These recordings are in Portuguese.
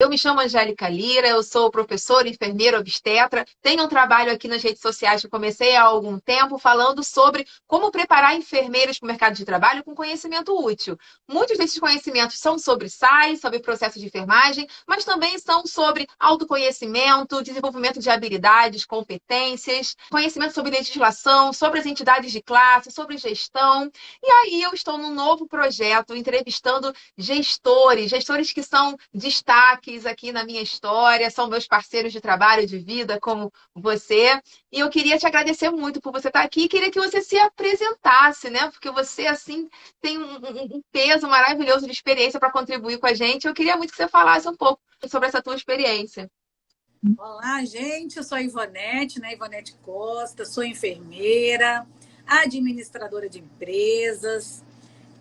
Eu me chamo Angélica Lira, eu sou professora, enfermeira, obstetra. Tenho um trabalho aqui nas redes sociais que comecei há algum tempo falando sobre como preparar enfermeiros para o mercado de trabalho com conhecimento útil. Muitos desses conhecimentos são sobre SAI, sobre processo de enfermagem, mas também são sobre autoconhecimento, desenvolvimento de habilidades, competências, conhecimento sobre legislação, sobre as entidades de classe, sobre gestão. E aí eu estou num novo projeto entrevistando gestores que são destaques aqui na minha história, são meus parceiros de trabalho, de vida, como você. E eu queria te agradecer muito por você estar aqui e queria que você se apresentasse, né? Porque você, assim, tem um peso maravilhoso de experiência para contribuir com a gente. Eu queria muito que você falasse um pouco sobre essa tua experiência. Olá, gente. Eu sou a Ivonete, né? Ivonete Costa, sou enfermeira, administradora de empresas,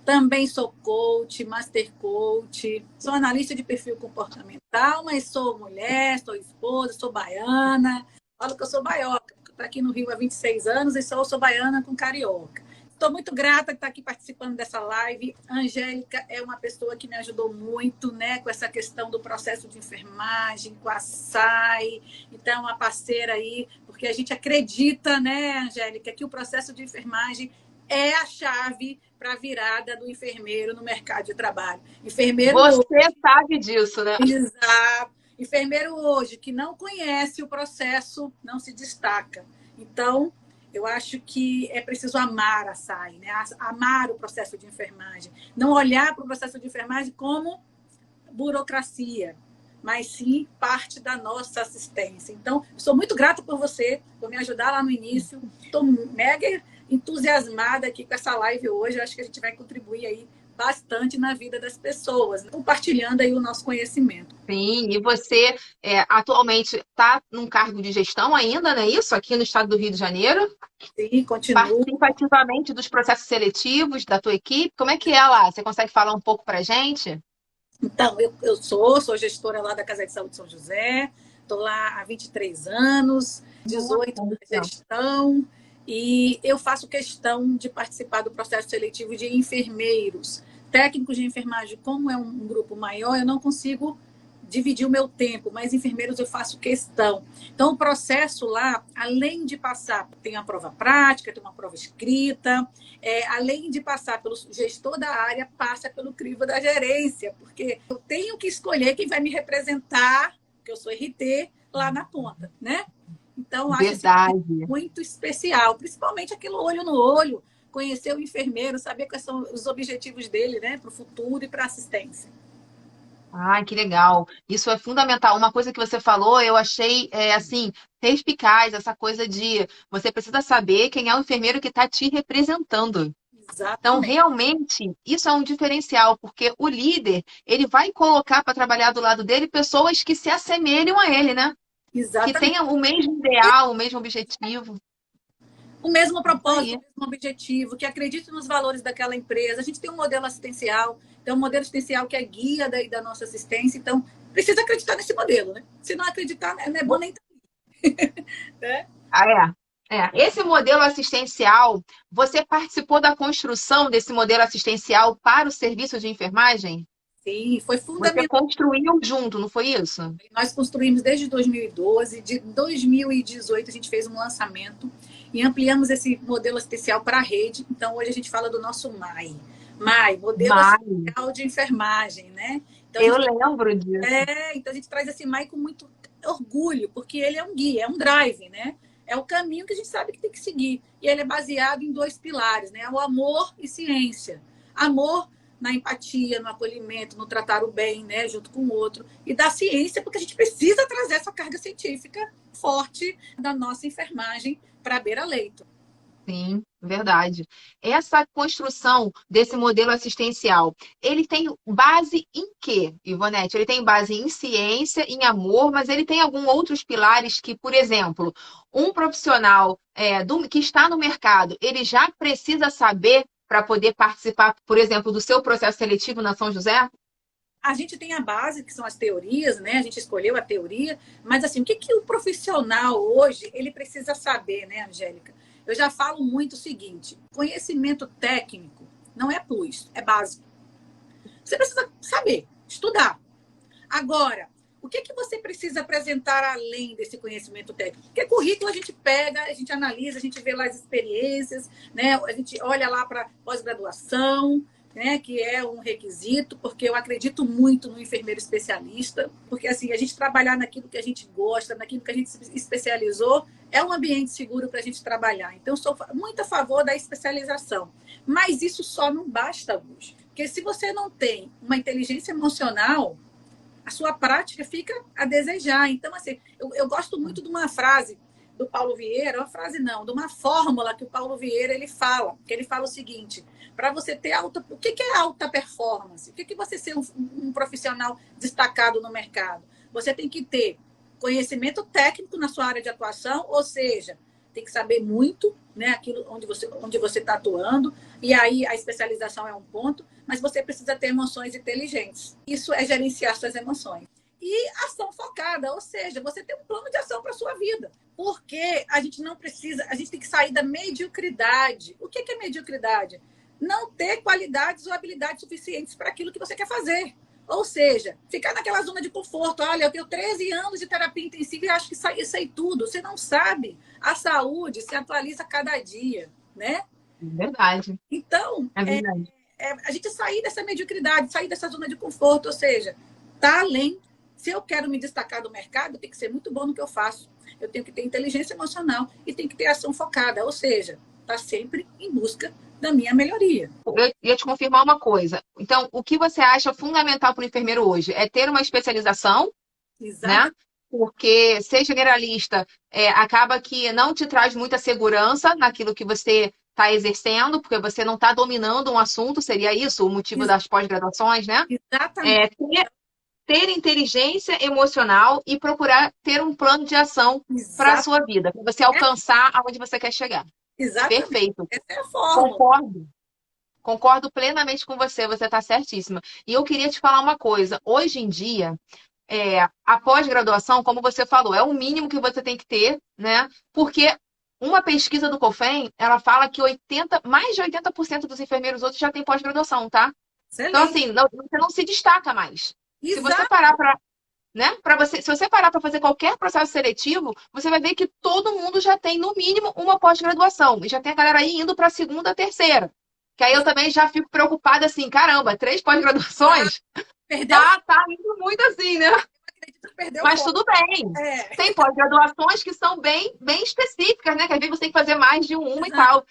também sou coach, master coach, sou analista de perfil comportamental, mas sou mulher, sou esposa, sou baiana. Falo que eu sou baioca, porque eu estou aqui no Rio há 26 anos e sou baiana com carioca. Estou muito grata de estar aqui participando dessa live. A Angélica é uma pessoa que me ajudou muito, né, com essa questão do processo de enfermagem, com a SAI. Então, é uma parceira aí, porque a gente acredita, né, Angélica, que o processo de enfermagem é a chave para a virada do enfermeiro no mercado de trabalho. Enfermeiro Você sabe disso, né? exato. Enfermeiro hoje que não conhece o processo não se destaca. Então, eu acho que é preciso amar a SAI, né? Amar o processo de enfermagem. Não olhar para o processo de enfermagem como burocracia, mas sim parte da nossa assistência. Então, eu sou muito grata por você, por me ajudar lá no início. Estou mega entusiasmada aqui com essa live hoje. Eu acho que a gente vai contribuir aí bastante na vida das pessoas, compartilhando aí o nosso conhecimento. Sim, e você atualmente está num cargo de gestão ainda, não é isso? Aqui no estado do Rio de Janeiro? Sim, continuo. Participa ativamente dos processos seletivos da tua equipe? Como é que é lá? Você consegue falar um pouco para a gente? Então, eu sou gestora lá da Casa de Saúde São José, estou lá há 23 anos, 18 Nossa, na gestão, e eu faço questão de participar do processo seletivo de enfermeiros. Técnicos de enfermagem, como é um grupo maior, eu não consigo dividir o meu tempo, mas enfermeiros eu faço questão. Então, o processo lá, além de passar, tem a prova prática, tem uma prova escrita, além de passar pelo gestor da área, passa pelo crivo da gerência, porque eu tenho que escolher quem vai me representar, que eu sou RT, lá na ponta, né? Então, acho assim, verdade. muito especial, principalmente aquilo olho no olho, conhecer o enfermeiro, saber quais são os objetivos dele, né, para o futuro e para a assistência. Ai, que legal. Isso é fundamental. Uma coisa que você falou, eu achei assim, perspicaz, essa coisa de você precisa saber quem é o enfermeiro que está te representando. Então, Exatamente. realmente, isso é um diferencial, porque o líder, ele vai colocar para trabalhar do lado dele pessoas que se assemelham a ele, né? Que Exatamente. tenham o mesmo ideal, o mesmo objetivo. O mesmo Isso propósito, aí. o mesmo objetivo, que acredite nos valores daquela empresa. A gente tem um modelo assistencial, tem um modelo assistencial que é guia da nossa assistência, então precisa acreditar nesse modelo, né? Se não acreditar, não é bom nem né? Ah, Esse modelo assistencial, você participou da construção desse modelo assistencial para o serviço de enfermagem? Sim, foi Você fundamental. construiu junto, não foi isso? Nós construímos desde 2012, de 2018 a gente fez um lançamento e ampliamos esse modelo assistencial para a rede. Então, hoje a gente fala do nosso MAI, Modelo Mas Assistencial de Enfermagem, né? Então, a eu gente lembro disso. então a gente traz esse MAI com muito orgulho, porque ele é um guia, é um drive, né? É o caminho que a gente sabe que tem que seguir. E ele é baseado em dois pilares, né? O amor e ciência. Amor na empatia, no acolhimento, no tratar o bem, né, junto com o outro. E da ciência, porque a gente precisa trazer essa carga científica forte da nossa enfermagem para a beira-leito. Sim, verdade. Essa construção desse modelo assistencial, ele tem base em quê, Ivonete? Ele tem base em ciência, em amor, mas ele tem alguns outros pilares que, por exemplo, um profissional que está no mercado, ele já precisa saber para poder participar, por exemplo, do seu processo seletivo na São José? A gente tem a base, que são as teorias, né? A gente escolheu a teoria, mas assim, o que o profissional hoje ele precisa saber, né, Angélica? Eu já falo muito o seguinte: conhecimento técnico não é plus, é básico. Você precisa saber, estudar. Agora, O que você precisa apresentar além desse conhecimento técnico? Porque currículo a gente pega, a gente analisa, a gente vê lá as experiências, né? A gente olha lá para pós-graduação, né, que é um requisito, porque eu acredito muito no enfermeiro especialista, porque assim, a gente trabalhar naquilo que a gente gosta, naquilo que a gente se especializou, é um ambiente seguro para a gente trabalhar. Então, eu sou muito a favor da especialização. Mas isso só não basta, Gus. Porque se você não tem uma inteligência emocional, a sua prática fica a desejar. Então, assim, eu gosto muito de uma frase do Paulo Vieira, uma frase não, de uma fórmula que o Paulo Vieira ele fala, que ele fala o seguinte: para você ter alta... O que é alta performance? O que é você ser um profissional destacado no mercado? Você tem que ter conhecimento técnico na sua área de atuação, ou seja, tem que saber muito, né, aquilo onde você está atuando, e aí a especialização é um ponto, mas você precisa ter emoções inteligentes. Isso é gerenciar suas emoções. E ação focada, ou seja, você tem um plano de ação para a sua vida. Porque a gente não precisa, a gente tem que sair da mediocridade. O que é mediocridade? Não ter qualidades ou habilidades suficientes para aquilo que você quer fazer. Ou seja, ficar naquela zona de conforto. Olha, eu tenho 13 anos de terapia intensiva e acho que sei tudo. Você não sabe. A saúde se atualiza a cada dia, né? É verdade. Então, É verdade. a gente sair dessa mediocridade, sair dessa zona de conforto, ou seja, tá além. Se eu quero me destacar do mercado, eu tenho que ser muito bom no que eu faço. Eu tenho que ter inteligência emocional e tenho que ter ação focada, ou seja, tá sempre em busca da minha melhoria. Eu ia te confirmar uma coisa. Então, o que você acha fundamental para o enfermeiro hoje? É ter uma especialização, né? Porque ser generalista acaba que não te traz muita segurança naquilo que você está exercendo, porque você não está dominando um assunto, seria isso o motivo das pós-graduações, né? Exatamente. Ter inteligência emocional e procurar ter um plano de ação para a sua vida, para você alcançar aonde você quer chegar. Exatamente. Perfeito. Essa é a forma. Concordo plenamente com você está certíssima. E eu queria te falar uma coisa. Hoje em dia, a pós-graduação, como você falou, é o mínimo que você tem que ter, né? Porque uma pesquisa do COFEM, ela fala que mais de 80% dos enfermeiros hoje já têm pós-graduação, tá? Excelente. Então, assim, você não se destaca mais. Exato. Se você parar para né? Se você parar para fazer qualquer processo seletivo, você vai ver que todo mundo já tem, no mínimo, uma pós-graduação. E já tem a galera aí indo para a segunda, terceira. Que aí eu também já fico preocupada assim, caramba, 3 pós-graduações? Tá indo muito assim, né? Mas tudo bem. Tem pós-graduações que são bem específicas, né? Que às vezes você tem que fazer mais de uma e tal.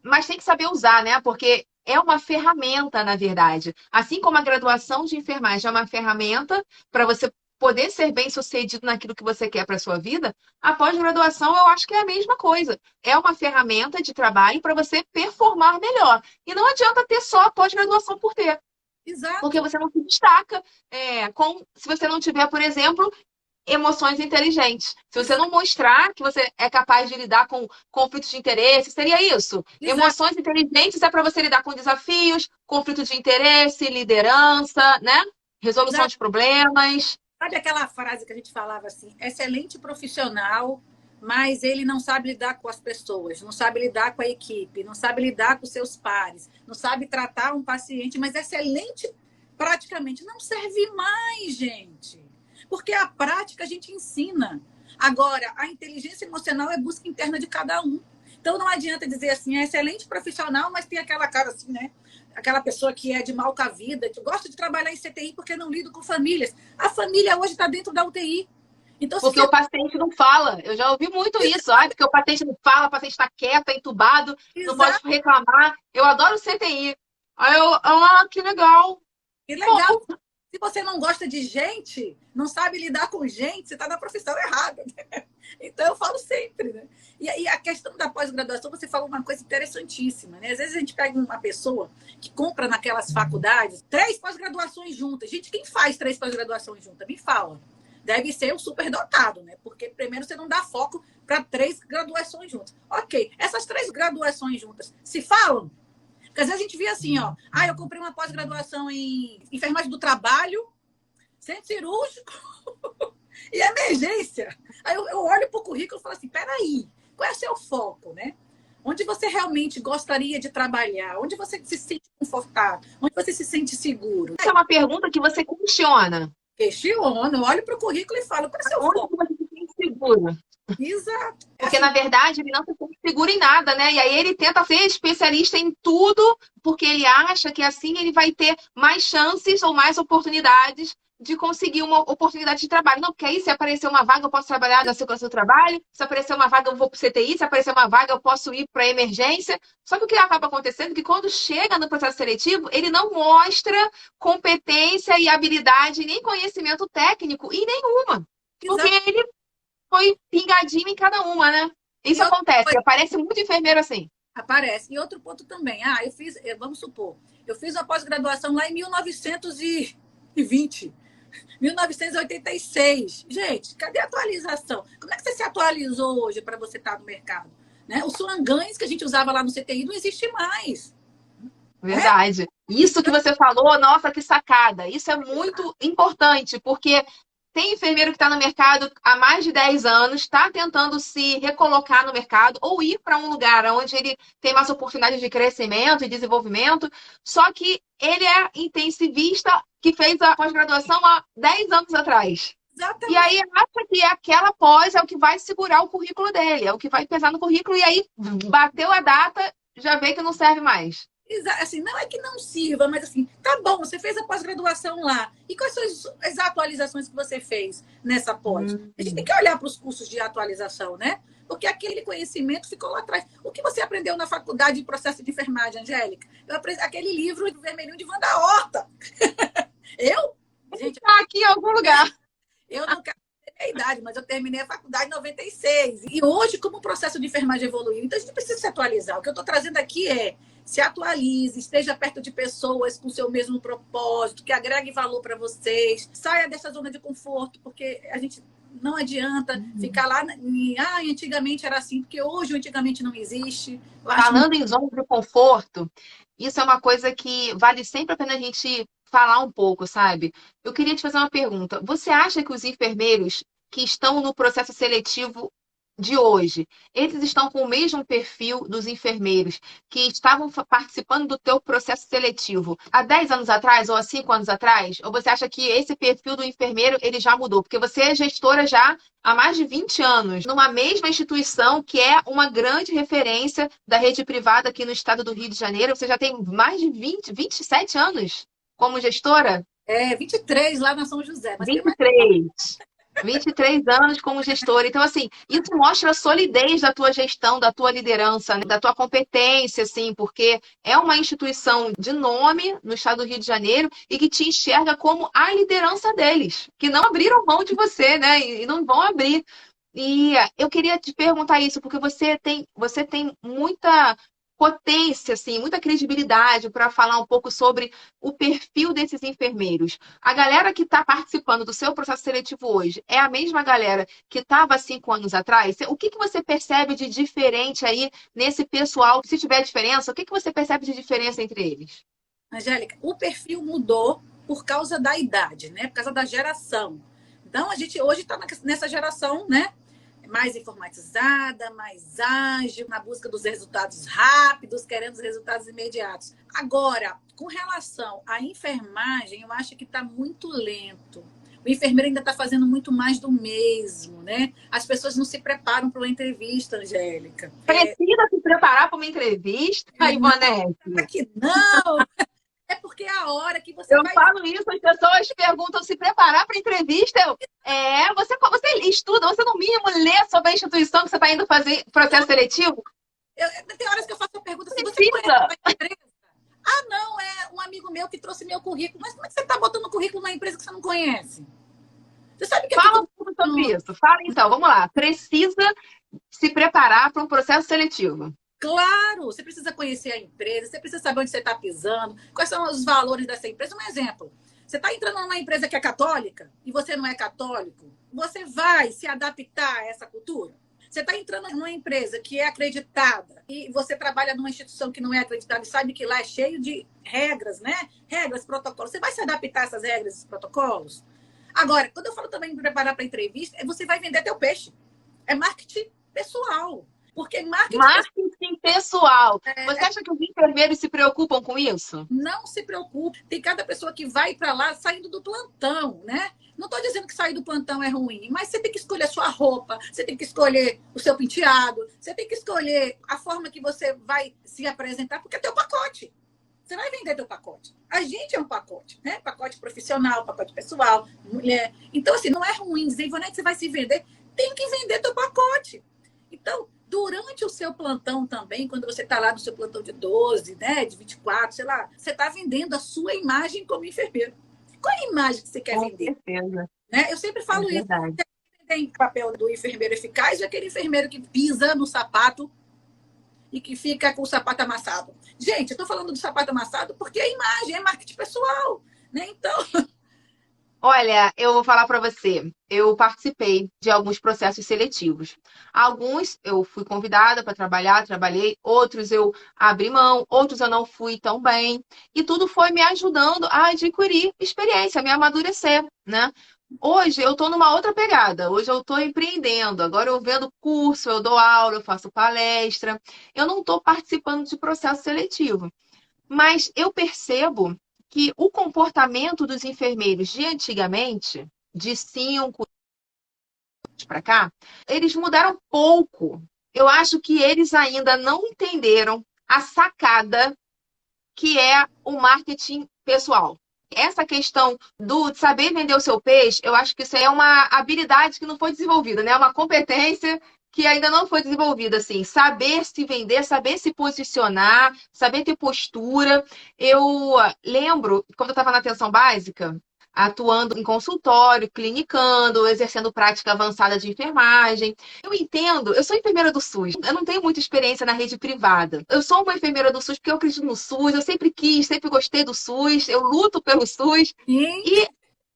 Mas tem que saber usar, né? Porque é uma ferramenta, na verdade. Assim como a graduação de enfermagem é uma ferramenta para você poder ser bem-sucedido naquilo que você quer para a sua vida, a pós-graduação eu acho que é a mesma coisa. É uma ferramenta de trabalho para você performar melhor. E não adianta ter só a pós-graduação por ter. Exato. Porque você não se destaca se você não tiver, por exemplo, emoções inteligentes. Se você não mostrar que você é capaz de lidar com conflitos de interesse, seria isso. Exato. Emoções inteligentes é para você lidar com desafios, conflitos de interesse, liderança, né? Resolução de problemas. Sabe aquela frase que a gente falava assim, excelente profissional, mas ele não sabe lidar com as pessoas, não sabe lidar com a equipe, não sabe lidar com seus pares, não sabe tratar um paciente, mas excelente praticamente não serve mais, gente. Porque a prática a gente ensina. Agora, a inteligência emocional é busca interna de cada um. Então, não adianta dizer assim, é excelente profissional, mas tem aquela cara assim, né? Aquela pessoa que é de mal com a vida, que gosta de trabalhar em CTI porque não lida com famílias. A família hoje está dentro da UTI. Então, porque o paciente não fala. Eu já ouvi muito isso. Porque o paciente não fala, o paciente está quieto, é entubado, não pode reclamar. Eu adoro o CTI. Aí que legal. Que legal. Bom, se você não gosta de gente, não sabe lidar com gente, você está na profissão errada. Né? Então, eu falo sempre. Né? E a questão da pós-graduação, você falou uma coisa interessantíssima. Né? Às vezes a gente pega uma pessoa que compra naquelas faculdades 3 pós-graduações juntas. Gente, quem faz 3 pós-graduações juntas? Me fala. Deve ser um superdotado, né? Porque primeiro você não dá foco para 3 graduações juntas. Ok, essas 3 graduações juntas se falam? Porque às vezes a gente vê assim, ó, eu comprei uma pós-graduação em enfermagem do trabalho, centro cirúrgico e emergência. Aí eu olho para o currículo e falo assim, peraí, qual é o seu foco, né? Onde você realmente gostaria de trabalhar? Onde você se sente confortável? Onde você se sente seguro? Essa é uma pergunta que você questiona. Questiono, eu olho para o currículo e falo, para seu Onde foco. você se sente seguro? Exato. Porque, na verdade, ele não se sente seguro em nada, né? E aí ele tenta ser especialista em tudo, porque ele acha que assim ele vai ter mais chances ou mais oportunidades de conseguir uma oportunidade de trabalho. Não, porque aí se aparecer uma vaga, eu posso trabalhar na segurança do trabalho, se aparecer uma vaga, eu vou para o CTI, se aparecer uma vaga, eu posso ir para a emergência. Só que o que acaba acontecendo é que quando chega no processo seletivo, ele não mostra competência e habilidade, nem conhecimento técnico, e nenhuma. Porque Exato. ele foi pingadinho em cada uma, né? E Isso outra acontece, coisa, aparece muito enfermeiro assim. aparece. E outro ponto também. Ah, vamos supor, eu fiz uma pós-graduação lá em 1920. 1986. Gente, cadê a atualização? Como é que você se atualizou hoje para você estar no mercado? Né? Os slogans que a gente usava lá no CTI não existe mais. Né? Verdade. Isso que você falou, nossa, que sacada. Isso é muito importante, porque tem enfermeiro que está no mercado há mais de 10 anos, está tentando se recolocar no mercado ou ir para um lugar onde ele tem mais oportunidade de crescimento e desenvolvimento, só que ele é intensivista que fez a pós-graduação há 10 anos atrás. E aí Exatamente. acha que aquela pós é o que vai segurar o currículo dele, é o que vai pesar no currículo, e aí bateu a data, já vê que não serve mais. Assim, não é que não sirva, mas assim, tá bom, você fez a pós-graduação lá. E quais são as atualizações que você fez nessa pós? A gente tem que olhar para os cursos de atualização, né? Porque aquele conhecimento ficou lá atrás. O que você aprendeu na faculdade de processo de enfermagem, Angélica? Eu aprendi aquele livro do Vermelhinho de Wanda Horta. Eu? Gente, Tá aqui em algum lugar. eu não quero ter a idade, mas eu terminei a faculdade em 96. E hoje, como o processo de enfermagem evoluiu, então a gente precisa se atualizar. O que eu estou trazendo aqui é se atualize, esteja perto de pessoas com o seu mesmo propósito, que agregue valor para vocês. Saia dessa zona de conforto, porque a gente não adianta ficar lá antigamente era assim, porque hoje o antigamente não existe. Eu acho Falando em zona de conforto, isso é uma coisa que vale sempre a pena a gente falar um pouco, sabe? Eu queria te fazer uma pergunta. Você acha que os enfermeiros que estão no processo seletivo de hoje, eles estão com o mesmo perfil dos enfermeiros que estavam participando do teu processo seletivo há 10 anos atrás ou há 5 anos atrás? Ou você acha que esse perfil do enfermeiro ele já mudou? Porque você é gestora já há mais de 20 anos, numa mesma instituição que é uma grande referência da rede privada aqui no estado do Rio de Janeiro. Você já tem mais de 27 anos como gestora? 23 lá na São José, mas tem mais. 23. 23 anos como gestora. Então, assim, isso mostra a solidez da tua gestão, da tua liderança, né? Da tua competência, assim, porque é uma instituição de nome no estado do Rio de Janeiro e que te enxerga como a liderança deles, que não abriram mão de você, né? E não vão abrir. E eu queria te perguntar isso, porque você tem muita potência, assim, muita credibilidade para falar um pouco sobre o perfil desses enfermeiros. A galera que está participando do seu processo seletivo hoje é a mesma galera que estava há 5 anos atrás? O que que você percebe de diferente aí nesse pessoal? Se tiver diferença, o que que você percebe de diferença entre eles? Angélica, o perfil mudou por causa da idade, né? Por causa da geração. Então, a gente hoje está nessa geração, né? Mais informatizada, mais ágil, na busca dos resultados rápidos, querendo os resultados imediatos. Agora, com relação à enfermagem, eu acho que está muito lento. O enfermeiro ainda está fazendo muito mais do mesmo, né? As pessoas não se preparam para uma entrevista, Angélica. Precisa se preparar para uma entrevista, Ivonete? Aqui não! É porque é a hora que você Eu vai. falo isso, as pessoas perguntam se preparar para entrevista. Você estuda, você no mínimo lê sobre a instituição que você está indo fazer processo seletivo? Tem horas que eu faço a pergunta se você conhece Precisa. a empresa. Ah, não, é um amigo meu que trouxe meu currículo. Mas como é que você está botando currículo na empresa que você não conhece? Você sabe que eu Fala fico. um pouco sobre isso. Fala então, vamos lá. Precisa se preparar para um processo seletivo. Claro, você precisa conhecer a empresa, você precisa saber onde você está pisando, quais são os valores dessa empresa. Um exemplo, você está entrando numa empresa que é católica e você não é católico, você vai se adaptar a essa cultura? Você está entrando numa empresa que é acreditada e você trabalha numa instituição que não é acreditada e sabe que lá é cheio de regras, né? Regras, protocolos. Você vai se adaptar a essas regras, esses protocolos? Agora, quando eu falo também de preparar para entrevista, você vai vender teu peixe. É marketing pessoal. Porque marketing Marketing marketing pessoal. Você acha que os enfermeiros se preocupam com isso? Não se preocupe. Tem cada pessoa que vai para lá saindo do plantão, né? Não estou dizendo que sair do plantão é ruim, mas você tem que escolher a sua roupa, você tem que escolher o seu penteado, você tem que escolher a forma que você vai se apresentar, porque é teu pacote. Você vai vender teu pacote. A gente é um pacote, né? Pacote profissional, pacote pessoal, mulher. Então, assim, não é ruim dizer, Ivonete, você vai se vender. Tem que vender teu pacote. Então, durante o seu plantão também, quando você está lá no seu plantão de 12, né, de 24, sei lá, você está vendendo a sua imagem como enfermeiro. Qual é a imagem que você quer vender? Com certeza. Né? Eu sempre falo isso. Tem o papel do enfermeiro eficaz e aquele enfermeiro que pisa no sapato e que fica com o sapato amassado. Gente, eu estou falando do sapato amassado porque é imagem, é marketing pessoal. Né? Então... Olha, eu vou falar para você. Eu participei de alguns processos seletivos. Alguns eu fui convidada para trabalhar, trabalhei. Outros eu abri mão, outros eu não fui tão bem. E tudo foi me ajudando a adquirir experiência, a me amadurecer, né? Hoje eu estou numa outra pegada. Hoje eu estou empreendendo. Agora eu vendo curso, eu dou aula, eu faço palestra. Eu não estou participando de processo seletivo. Mas eu percebo que o comportamento dos enfermeiros de antigamente, de 5 anos para cá, eles mudaram pouco. Eu acho que eles ainda não entenderam a sacada que é o marketing pessoal. Essa questão do saber vender o seu peixe, eu acho que isso é uma habilidade que não foi desenvolvida, né? Uma competência que ainda não foi desenvolvida, assim. Saber se vender, saber se posicionar, saber ter postura. Eu lembro, quando eu estava na atenção básica, atuando em consultório, clinicando, exercendo prática avançada de enfermagem. Eu entendo, eu sou enfermeira do SUS, eu não tenho muita experiência na rede privada. Eu sou uma enfermeira do SUS porque eu acredito no SUS, eu sempre quis, sempre gostei do SUS, eu luto pelo SUS. E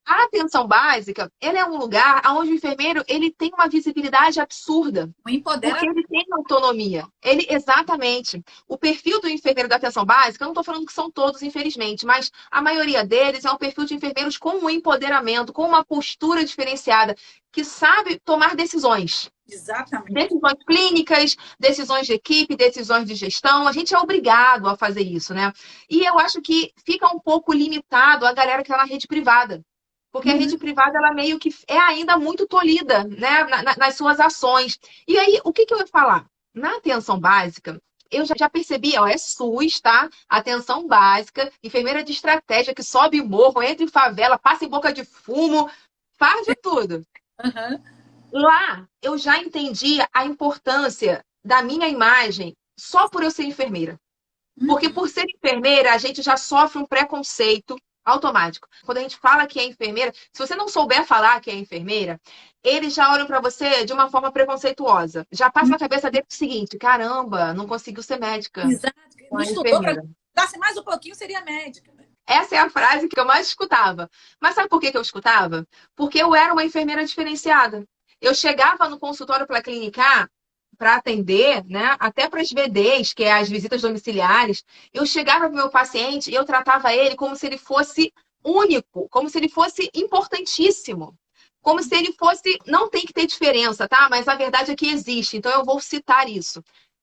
a atenção básica, ela é um lugar onde o enfermeiro ele tem uma visibilidade absurda. Porque ele tem autonomia. Ele, exatamente. O perfil do enfermeiro da atenção básica, eu não estou falando que são todos, infelizmente, mas a maioria deles é um perfil de enfermeiros com um empoderamento, com uma postura diferenciada, que sabe tomar decisões. Exatamente. Decisões clínicas, decisões de equipe, decisões de gestão. A gente é obrigado a fazer isso, né? E eu acho que fica um pouco limitado a galera que está na rede privada. Porque a rede privada, ela meio que é ainda muito tolhida, né, nas suas ações. E aí, o que eu ia falar? Na atenção básica, eu já percebi, ó, é SUS, tá? Atenção básica, enfermeira de estratégia que sobe morro, entra em favela, passa em boca de fumo, faz de tudo. Uhum. Lá, eu já entendi a importância da minha imagem só por eu ser enfermeira. Porque por ser enfermeira, a gente já sofre um preconceito automático. Quando a gente fala que é enfermeira, se você não souber falar que é enfermeira, eles já olham para você de uma forma preconceituosa. Já passa na cabeça dele o seguinte: caramba, não conseguiu ser médica. Exato. Não Não é estudou para enfermeira. estudasse mais um pouquinho, seria médica. Né? Essa é a frase que eu mais escutava. Mas sabe por que eu escutava? Porque eu era uma enfermeira diferenciada. Eu chegava no consultório para clinicar, para atender, né? Até para as VDs, que é as visitas domiciliares, eu chegava para o meu paciente e eu tratava ele como se ele fosse único, como se ele fosse importantíssimo, como se ele fosse. Não tem que ter diferença, tá? Mas a verdade é que existe, então eu vou citar isso.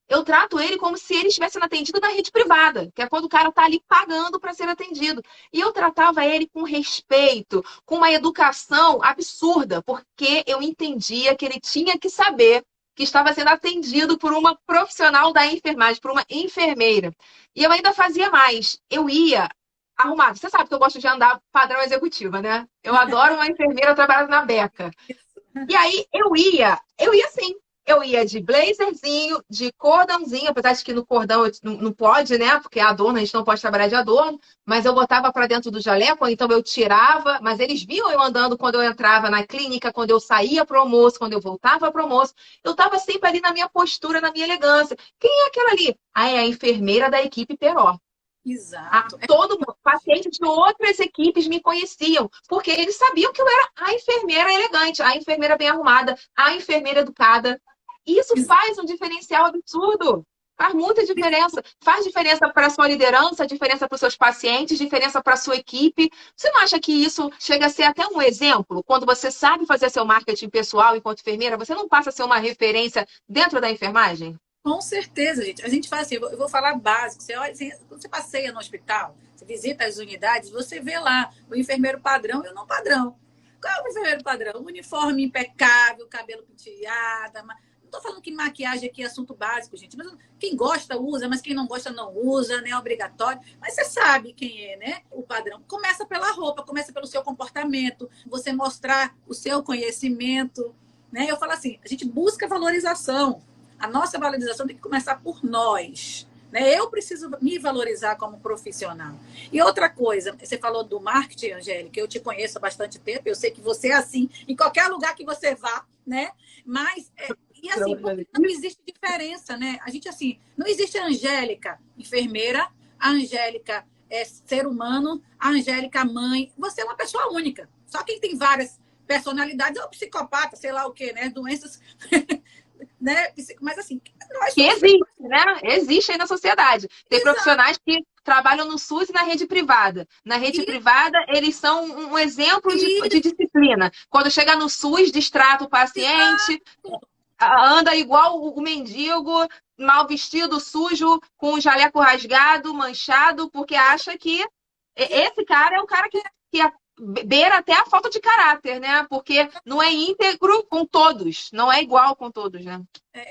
Eu trato ele como se ele estivesse sendo atendido na rede privada, que é quando o cara está ali pagando para ser atendido. E eu tratava ele com respeito, com uma educação absurda, porque eu entendia que ele tinha que saber que estava sendo atendido por uma profissional da enfermagem, por uma enfermeira. E eu ainda fazia mais. Eu ia arrumada. Você sabe que eu gosto de andar padrão executiva, né? Eu adoro uma enfermeira trabalhando na beca. E aí eu ia assim. Eu ia de blazerzinho, de cordãozinho, apesar de que no cordão não pode, né? Porque é adorno, a gente não pode trabalhar de adorno. Mas eu botava para dentro do jaleco, então eu tirava. Mas eles viam eu andando quando eu entrava na clínica, quando eu saía para o almoço, quando eu voltava para o almoço. Eu estava sempre ali na minha postura, na minha elegância. Quem é aquela ali? Ah, é a enfermeira da equipe Peró. Exato. Todo mundo, pacientes de outras equipes me conheciam, porque eles sabiam que eu era a enfermeira elegante, a enfermeira bem arrumada, a enfermeira educada. Isso faz um diferencial absurdo. Faz muita diferença. Faz diferença para a sua liderança, diferença para os seus pacientes, diferença para a sua equipe. Você não acha que isso chega a ser até um exemplo? Quando você sabe fazer seu marketing pessoal enquanto enfermeira, você não passa a ser uma referência dentro da enfermagem? Com certeza, gente. A gente faz assim, eu vou falar básico. Você olha, quando você passeia no hospital, você visita as unidades, você vê lá o enfermeiro padrão e o não padrão. Qual é o enfermeiro padrão? Uniforme impecável, cabelo penteado. Não estou falando que maquiagem aqui é assunto básico, gente. Mas quem gosta usa, mas quem não gosta não usa, né? É obrigatório. Mas você sabe quem é, né? O padrão. Começa pela roupa, começa pelo seu comportamento, você mostrar o seu conhecimento, né? Eu falo assim, a gente busca valorização. A nossa valorização tem que começar por nós. Né? Eu preciso me valorizar como profissional. E outra coisa, você falou do marketing, Angélica, eu te conheço há bastante tempo, eu sei que você é assim, em qualquer lugar que você vá, né? Mas, e assim, não existe diferença, né? A gente, assim, não existe a Angélica enfermeira, a Angélica ser humano, a Angélica mãe. Você é uma pessoa única. Só quem tem várias personalidades é o psicopata, sei lá o quê, né? Doenças... né? Mas assim, nós Que somos existe, né? Existe aí na sociedade. Tem exato. profissionais que trabalham no SUS e na rede privada. Na rede E, privada, eles são um exemplo de e, disciplina. Quando chega no SUS, distrata o paciente, exato. anda igual o mendigo, mal vestido, sujo, com o jaleco rasgado, manchado, porque acha que esse cara é o cara que beira até a falta de caráter, né? Porque não é íntegro com todos, não é igual com todos, né?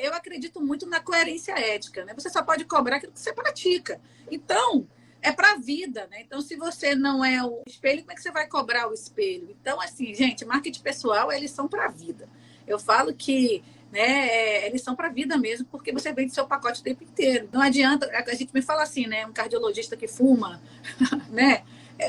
Eu acredito muito na coerência ética, né? Você só pode cobrar aquilo que você pratica. Então, é para a vida, né? Então, se você não é o espelho, como é que você vai cobrar o espelho? Então, assim, gente, marketing pessoal é lição para a vida. Eu falo que né, é lição para a vida mesmo, porque você vende seu pacote o tempo inteiro. Não adianta, a gente me fala assim, né? Um cardiologista que fuma, né?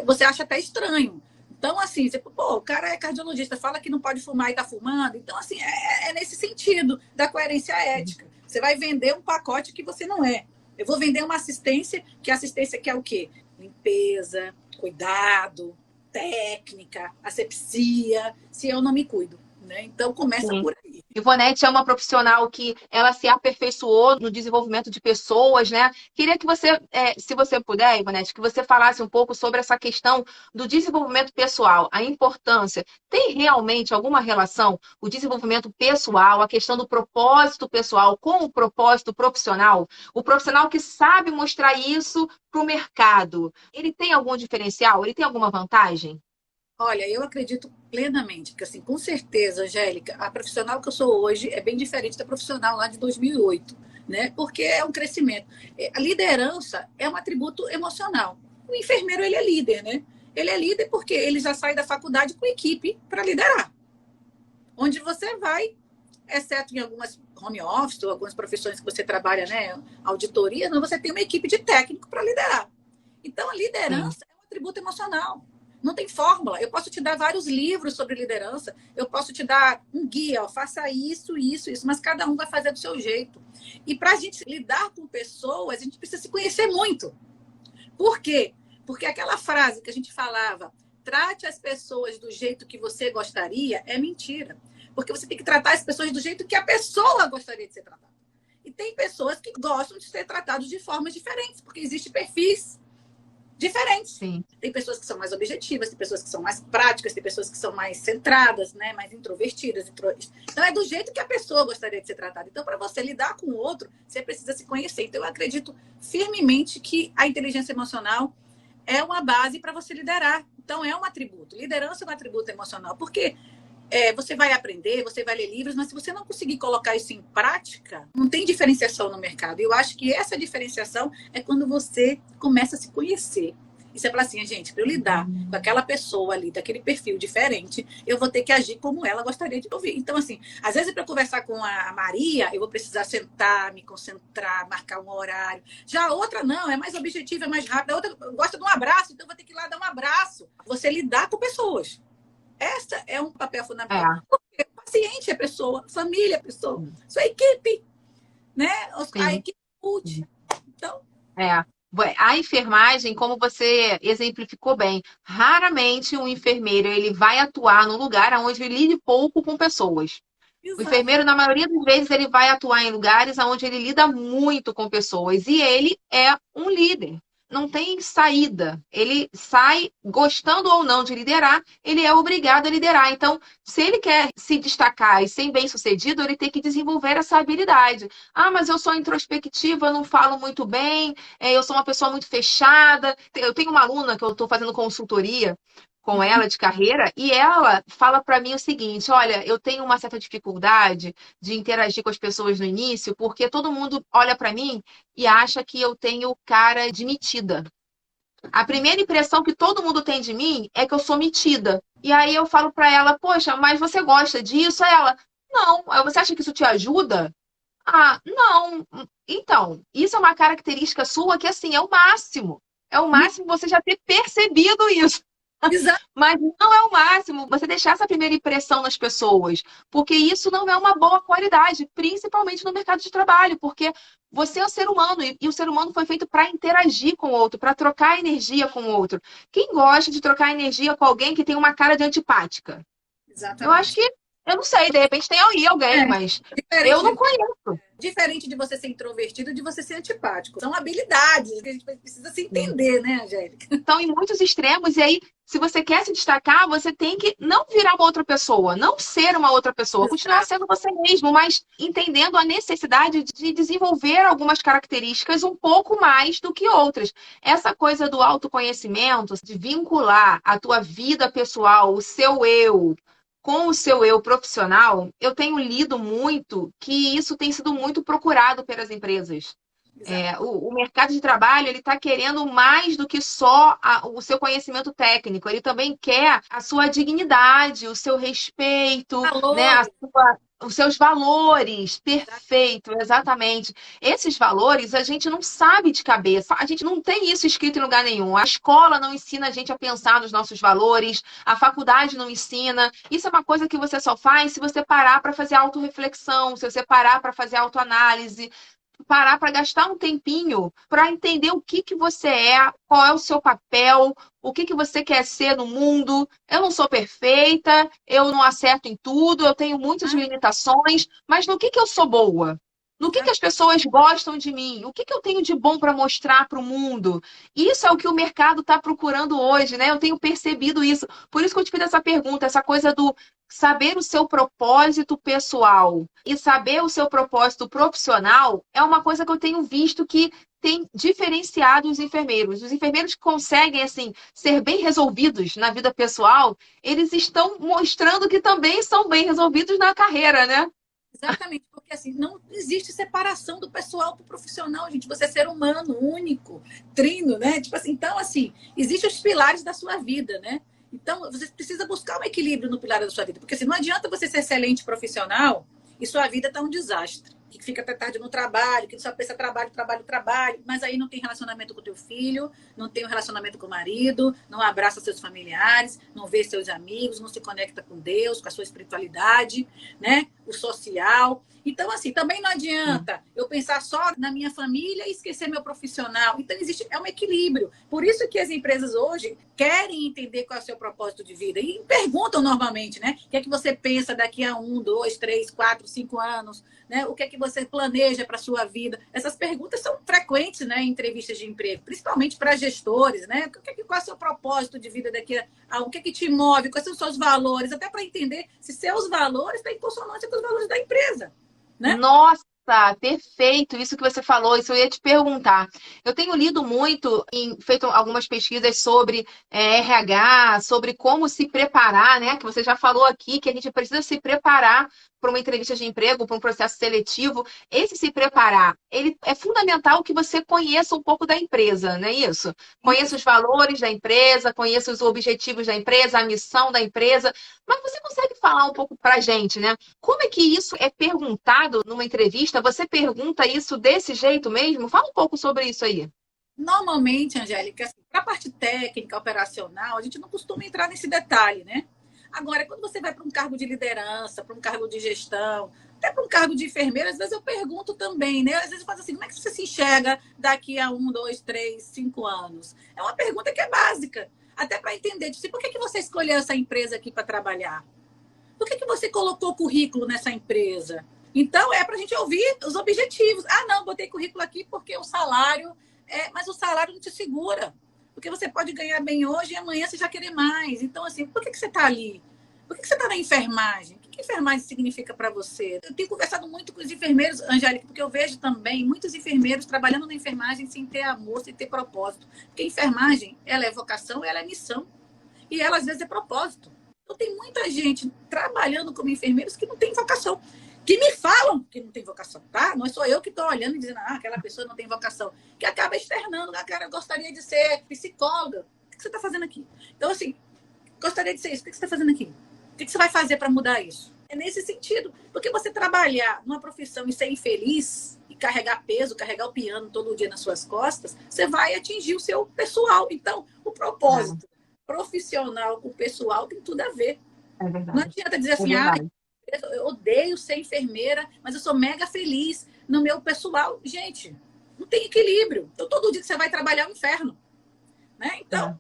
Você acha até estranho. Então, assim, você, pô, o cara é cardiologista, fala que não pode fumar e tá fumando. Então, assim, é nesse sentido da coerência ética. Você vai vender um pacote que você não é. Eu vou vender uma assistência, que a assistência quer o quê? Limpeza, cuidado, técnica, asepsia, se eu não me cuido. Né? Então, começa Sim. por aí. Ivonete é uma profissional que ela se aperfeiçoou no desenvolvimento de pessoas, né? Queria que você, se você puder, Ivonete, que você falasse um pouco sobre essa questão do desenvolvimento pessoal, a importância. Tem realmente alguma relação o desenvolvimento pessoal, a questão do propósito pessoal com o propósito profissional? O profissional que sabe mostrar isso para o mercado, ele tem algum diferencial? Ele tem alguma vantagem? Olha, eu acredito plenamente que, assim, com certeza, Angélica, a profissional que eu sou hoje é bem diferente da profissional lá de 2008, né? Porque é um crescimento. A liderança é um atributo emocional. O enfermeiro, ele é líder, né? Ele é líder porque ele já sai da faculdade com equipe para liderar. Onde você vai, exceto em algumas home office ou algumas profissões que você trabalha, né? Auditoria, não, você tem uma equipe de técnico para liderar. Então, a Sim. liderança é um atributo emocional. Não tem fórmula. Eu posso te dar vários livros sobre liderança, eu posso te dar um guia, ó, faça isso, isso, isso, mas cada um vai fazer do seu jeito. E para a gente lidar com pessoas, a gente precisa se conhecer muito. Por quê? Porque aquela frase que a gente falava, trate as pessoas do jeito que você gostaria, é mentira. Porque você tem que tratar as pessoas do jeito que a pessoa gostaria de ser tratada. E tem pessoas que gostam de ser tratadas de formas diferentes, porque existem perfis diferentes. Sim. Tem pessoas que são mais objetivas, tem pessoas que são mais práticas, tem pessoas que são mais centradas, né, mais introvertidas. Então, é do jeito que a pessoa gostaria de ser tratada. Então, para você lidar com o outro, você precisa se conhecer. Então, eu acredito firmemente que a inteligência emocional é uma base para você liderar. Então, é um atributo. Liderança é um atributo emocional. Porque você vai aprender, você vai ler livros, mas se você não conseguir colocar isso em prática, não tem diferenciação no mercado. E eu acho que essa diferenciação é quando você começa a se conhecer. E você fala assim, gente, para eu lidar com aquela pessoa ali, daquele perfil diferente, eu vou ter que agir como ela gostaria de ouvir. Então, assim, às vezes para conversar com a Maria, eu vou precisar sentar, me concentrar, marcar um horário. Já a outra não, é mais objetiva, é mais rápida. A outra gosta de um abraço, então eu vou ter que ir lá dar um abraço. Você lidar com pessoas. Essa é um papel fundamental. É. Porque o paciente é pessoa, família é pessoa, sua equipe, né? A Sim. equipe multi. Então, É. A enfermagem, como você exemplificou bem, raramente um enfermeiro ele vai atuar num lugar onde ele lide pouco com pessoas. O exato. enfermeiro, na maioria das vezes, ele vai atuar em lugares onde ele lida muito com pessoas e ele é um líder. não tem saída. Ele sai gostando ou não de liderar, ele é obrigado a liderar. Então, se ele quer se destacar e ser bem-sucedido, ele tem que desenvolver essa habilidade. Ah, mas eu sou introspectiva, eu não falo muito bem, eu sou uma pessoa muito fechada. Eu tenho uma aluna que eu estou fazendo consultoria com ela de carreira, e ela fala para mim o seguinte: olha, eu tenho uma certa dificuldade de interagir com as pessoas no início, porque todo mundo olha para mim e acha que eu tenho cara de metida. A primeira impressão que todo mundo tem de mim é que eu sou metida. E aí eu falo para ela: poxa, mas você gosta disso? Aí ela: não. Aí você acha que isso te ajuda? Ah, não. Então, isso é uma característica sua que, assim, é o máximo. É o máximo você já ter percebido isso. Exato. Mas não é o máximo você deixar essa primeira impressão nas pessoas, porque isso não é uma boa qualidade, principalmente no mercado de trabalho, porque você é um ser humano e o ser humano foi feito para interagir com o outro, para trocar energia com o outro. Quem gosta de trocar energia com alguém que tem uma cara de antipática? Eu acho Exatamente. que, eu não sei, de repente tem aí alguém, mas eu Diferente não de, conheço. diferente de você ser introvertido, de você ser antipático. São habilidades que a gente precisa se entender, né, Angélica? Estão em muitos extremos, e aí, se você quer se destacar, você tem que não virar uma outra pessoa, não ser uma outra pessoa, continuar sendo você mesmo, mas entendendo a necessidade de desenvolver algumas características um pouco mais do que outras. Essa coisa do autoconhecimento, de vincular a tua vida pessoal, o seu eu, com o seu eu profissional, eu tenho lido muito que isso tem sido muito procurado pelas empresas. O mercado de trabalho ele está querendo mais do que só o seu conhecimento técnico. Ele também quer a sua dignidade, o seu respeito, né, Valores. os seus valores. Perfeito, exatamente. Esses valores a gente não sabe de cabeça. A gente não tem isso escrito em lugar nenhum. A escola não ensina a gente a pensar nos nossos valores. A faculdade não ensina. Isso é uma coisa que você só faz se você parar para fazer autorreflexão, se você parar para fazer autoanálise, parar para gastar um tempinho para entender o que que você é, qual é o seu papel, o que que você quer ser no mundo. Eu não sou perfeita, eu não acerto em tudo, eu tenho muitas limitações, mas no que eu sou boa? No que as pessoas gostam de mim? O que que eu tenho de bom para mostrar para o mundo? Isso é o que o mercado está procurando hoje, né? Eu tenho percebido isso. Por isso que eu te fiz essa pergunta, essa coisa do saber o seu propósito pessoal e saber o seu propósito profissional é uma coisa que eu tenho visto que tem diferenciado os enfermeiros. Os enfermeiros que conseguem, assim, ser bem resolvidos na vida pessoal, eles estão mostrando que também são bem resolvidos na carreira, né? Exatamente, porque assim, não existe separação do pessoal para o profissional, gente. Você é ser humano, único, trino, né? Tipo assim, então, assim, existem os pilares da sua vida, né? Então, você precisa buscar um equilíbrio no pilar da sua vida, porque assim, não adianta você ser excelente profissional e sua vida está um desastre. Que fica até tarde no trabalho, que só pensa trabalho, trabalho, trabalho, mas aí não tem relacionamento com o teu filho, não tem um relacionamento com o marido, não abraça seus familiares, não vê seus amigos, não se conecta com Deus, com a sua espiritualidade, né? O social. Então, assim, também não adianta eu pensar só na minha família e esquecer meu profissional. Então, é um equilíbrio. Por isso que as empresas hoje querem entender qual é o seu propósito de vida e perguntam normalmente, né? O que é que você pensa daqui a 1, 2, 3, 4, 5 anos? Né? O que é que você planeja para a sua vida? Essas perguntas são frequentes, né, em entrevistas de emprego, principalmente para gestores, né? Qual é o seu propósito de vida daqui a o que é que te move? Quais são os seus valores? Até para entender se seus valores estão em consonância com os valores da empresa, né? Nossa, perfeito isso que você falou, isso eu ia te perguntar. Eu tenho lido muito, feito algumas pesquisas sobre RH, sobre como se preparar, né? Que você já falou aqui, que a gente precisa se preparar para uma entrevista de emprego, para um processo seletivo. Esse se preparar, ele é fundamental que você conheça um pouco da empresa, não é isso? Conheça os valores da empresa, conheça os objetivos da empresa, a missão da empresa. Mas você consegue falar um pouco para a gente, né? Como é que isso é perguntado numa entrevista? Você pergunta isso desse jeito mesmo? Fala um pouco sobre isso aí. Normalmente, Angélica, assim, para a parte técnica, operacional, a gente não costuma entrar nesse detalhe, né? Agora, quando você vai para um cargo de liderança, para um cargo de gestão, até para um cargo de enfermeira, às vezes eu pergunto também, né? Às vezes eu faço assim, como é que você se enxerga daqui a 1, 2, 3, 5 anos? É uma pergunta que é básica, até para entender, tipo, por que você escolheu essa empresa aqui para trabalhar? Por que você colocou currículo nessa empresa? Então, é para a gente ouvir os objetivos. Ah, não, botei currículo aqui porque o salário Mas o salário não te segura. Porque você pode ganhar bem hoje e amanhã você já querer mais. Então, assim, por que você está ali? Por que você está na enfermagem? O que enfermagem significa para você? Eu tenho conversado muito com os enfermeiros, Angélica, porque eu vejo também muitos enfermeiros trabalhando na enfermagem sem ter amor, sem ter propósito. Porque a enfermagem, ela é vocação, ela é missão. E ela, às vezes, é propósito. Então, tem muita gente trabalhando como enfermeiros que não tem vocação. Que me falam que não tem vocação, tá? Não sou eu que estou olhando e dizendo, aquela pessoa não tem vocação. Que acaba externando, cara, eu gostaria de ser psicóloga. O que você está fazendo aqui? Então, assim, gostaria de ser isso. O que você está fazendo aqui? O que você vai fazer para mudar isso? É nesse sentido. Porque você trabalhar numa profissão e ser infeliz, e carregar peso, carregar o piano todo dia nas suas costas, você vai atingir o seu pessoal. Então, o propósito profissional com o pessoal tem tudo a ver. É verdade. Não adianta dizer assim, eu odeio ser enfermeira, mas eu sou mega feliz no meu pessoal. Gente, não tem equilíbrio. Então, todo dia que você vai trabalhar é um inferno. Né? Então,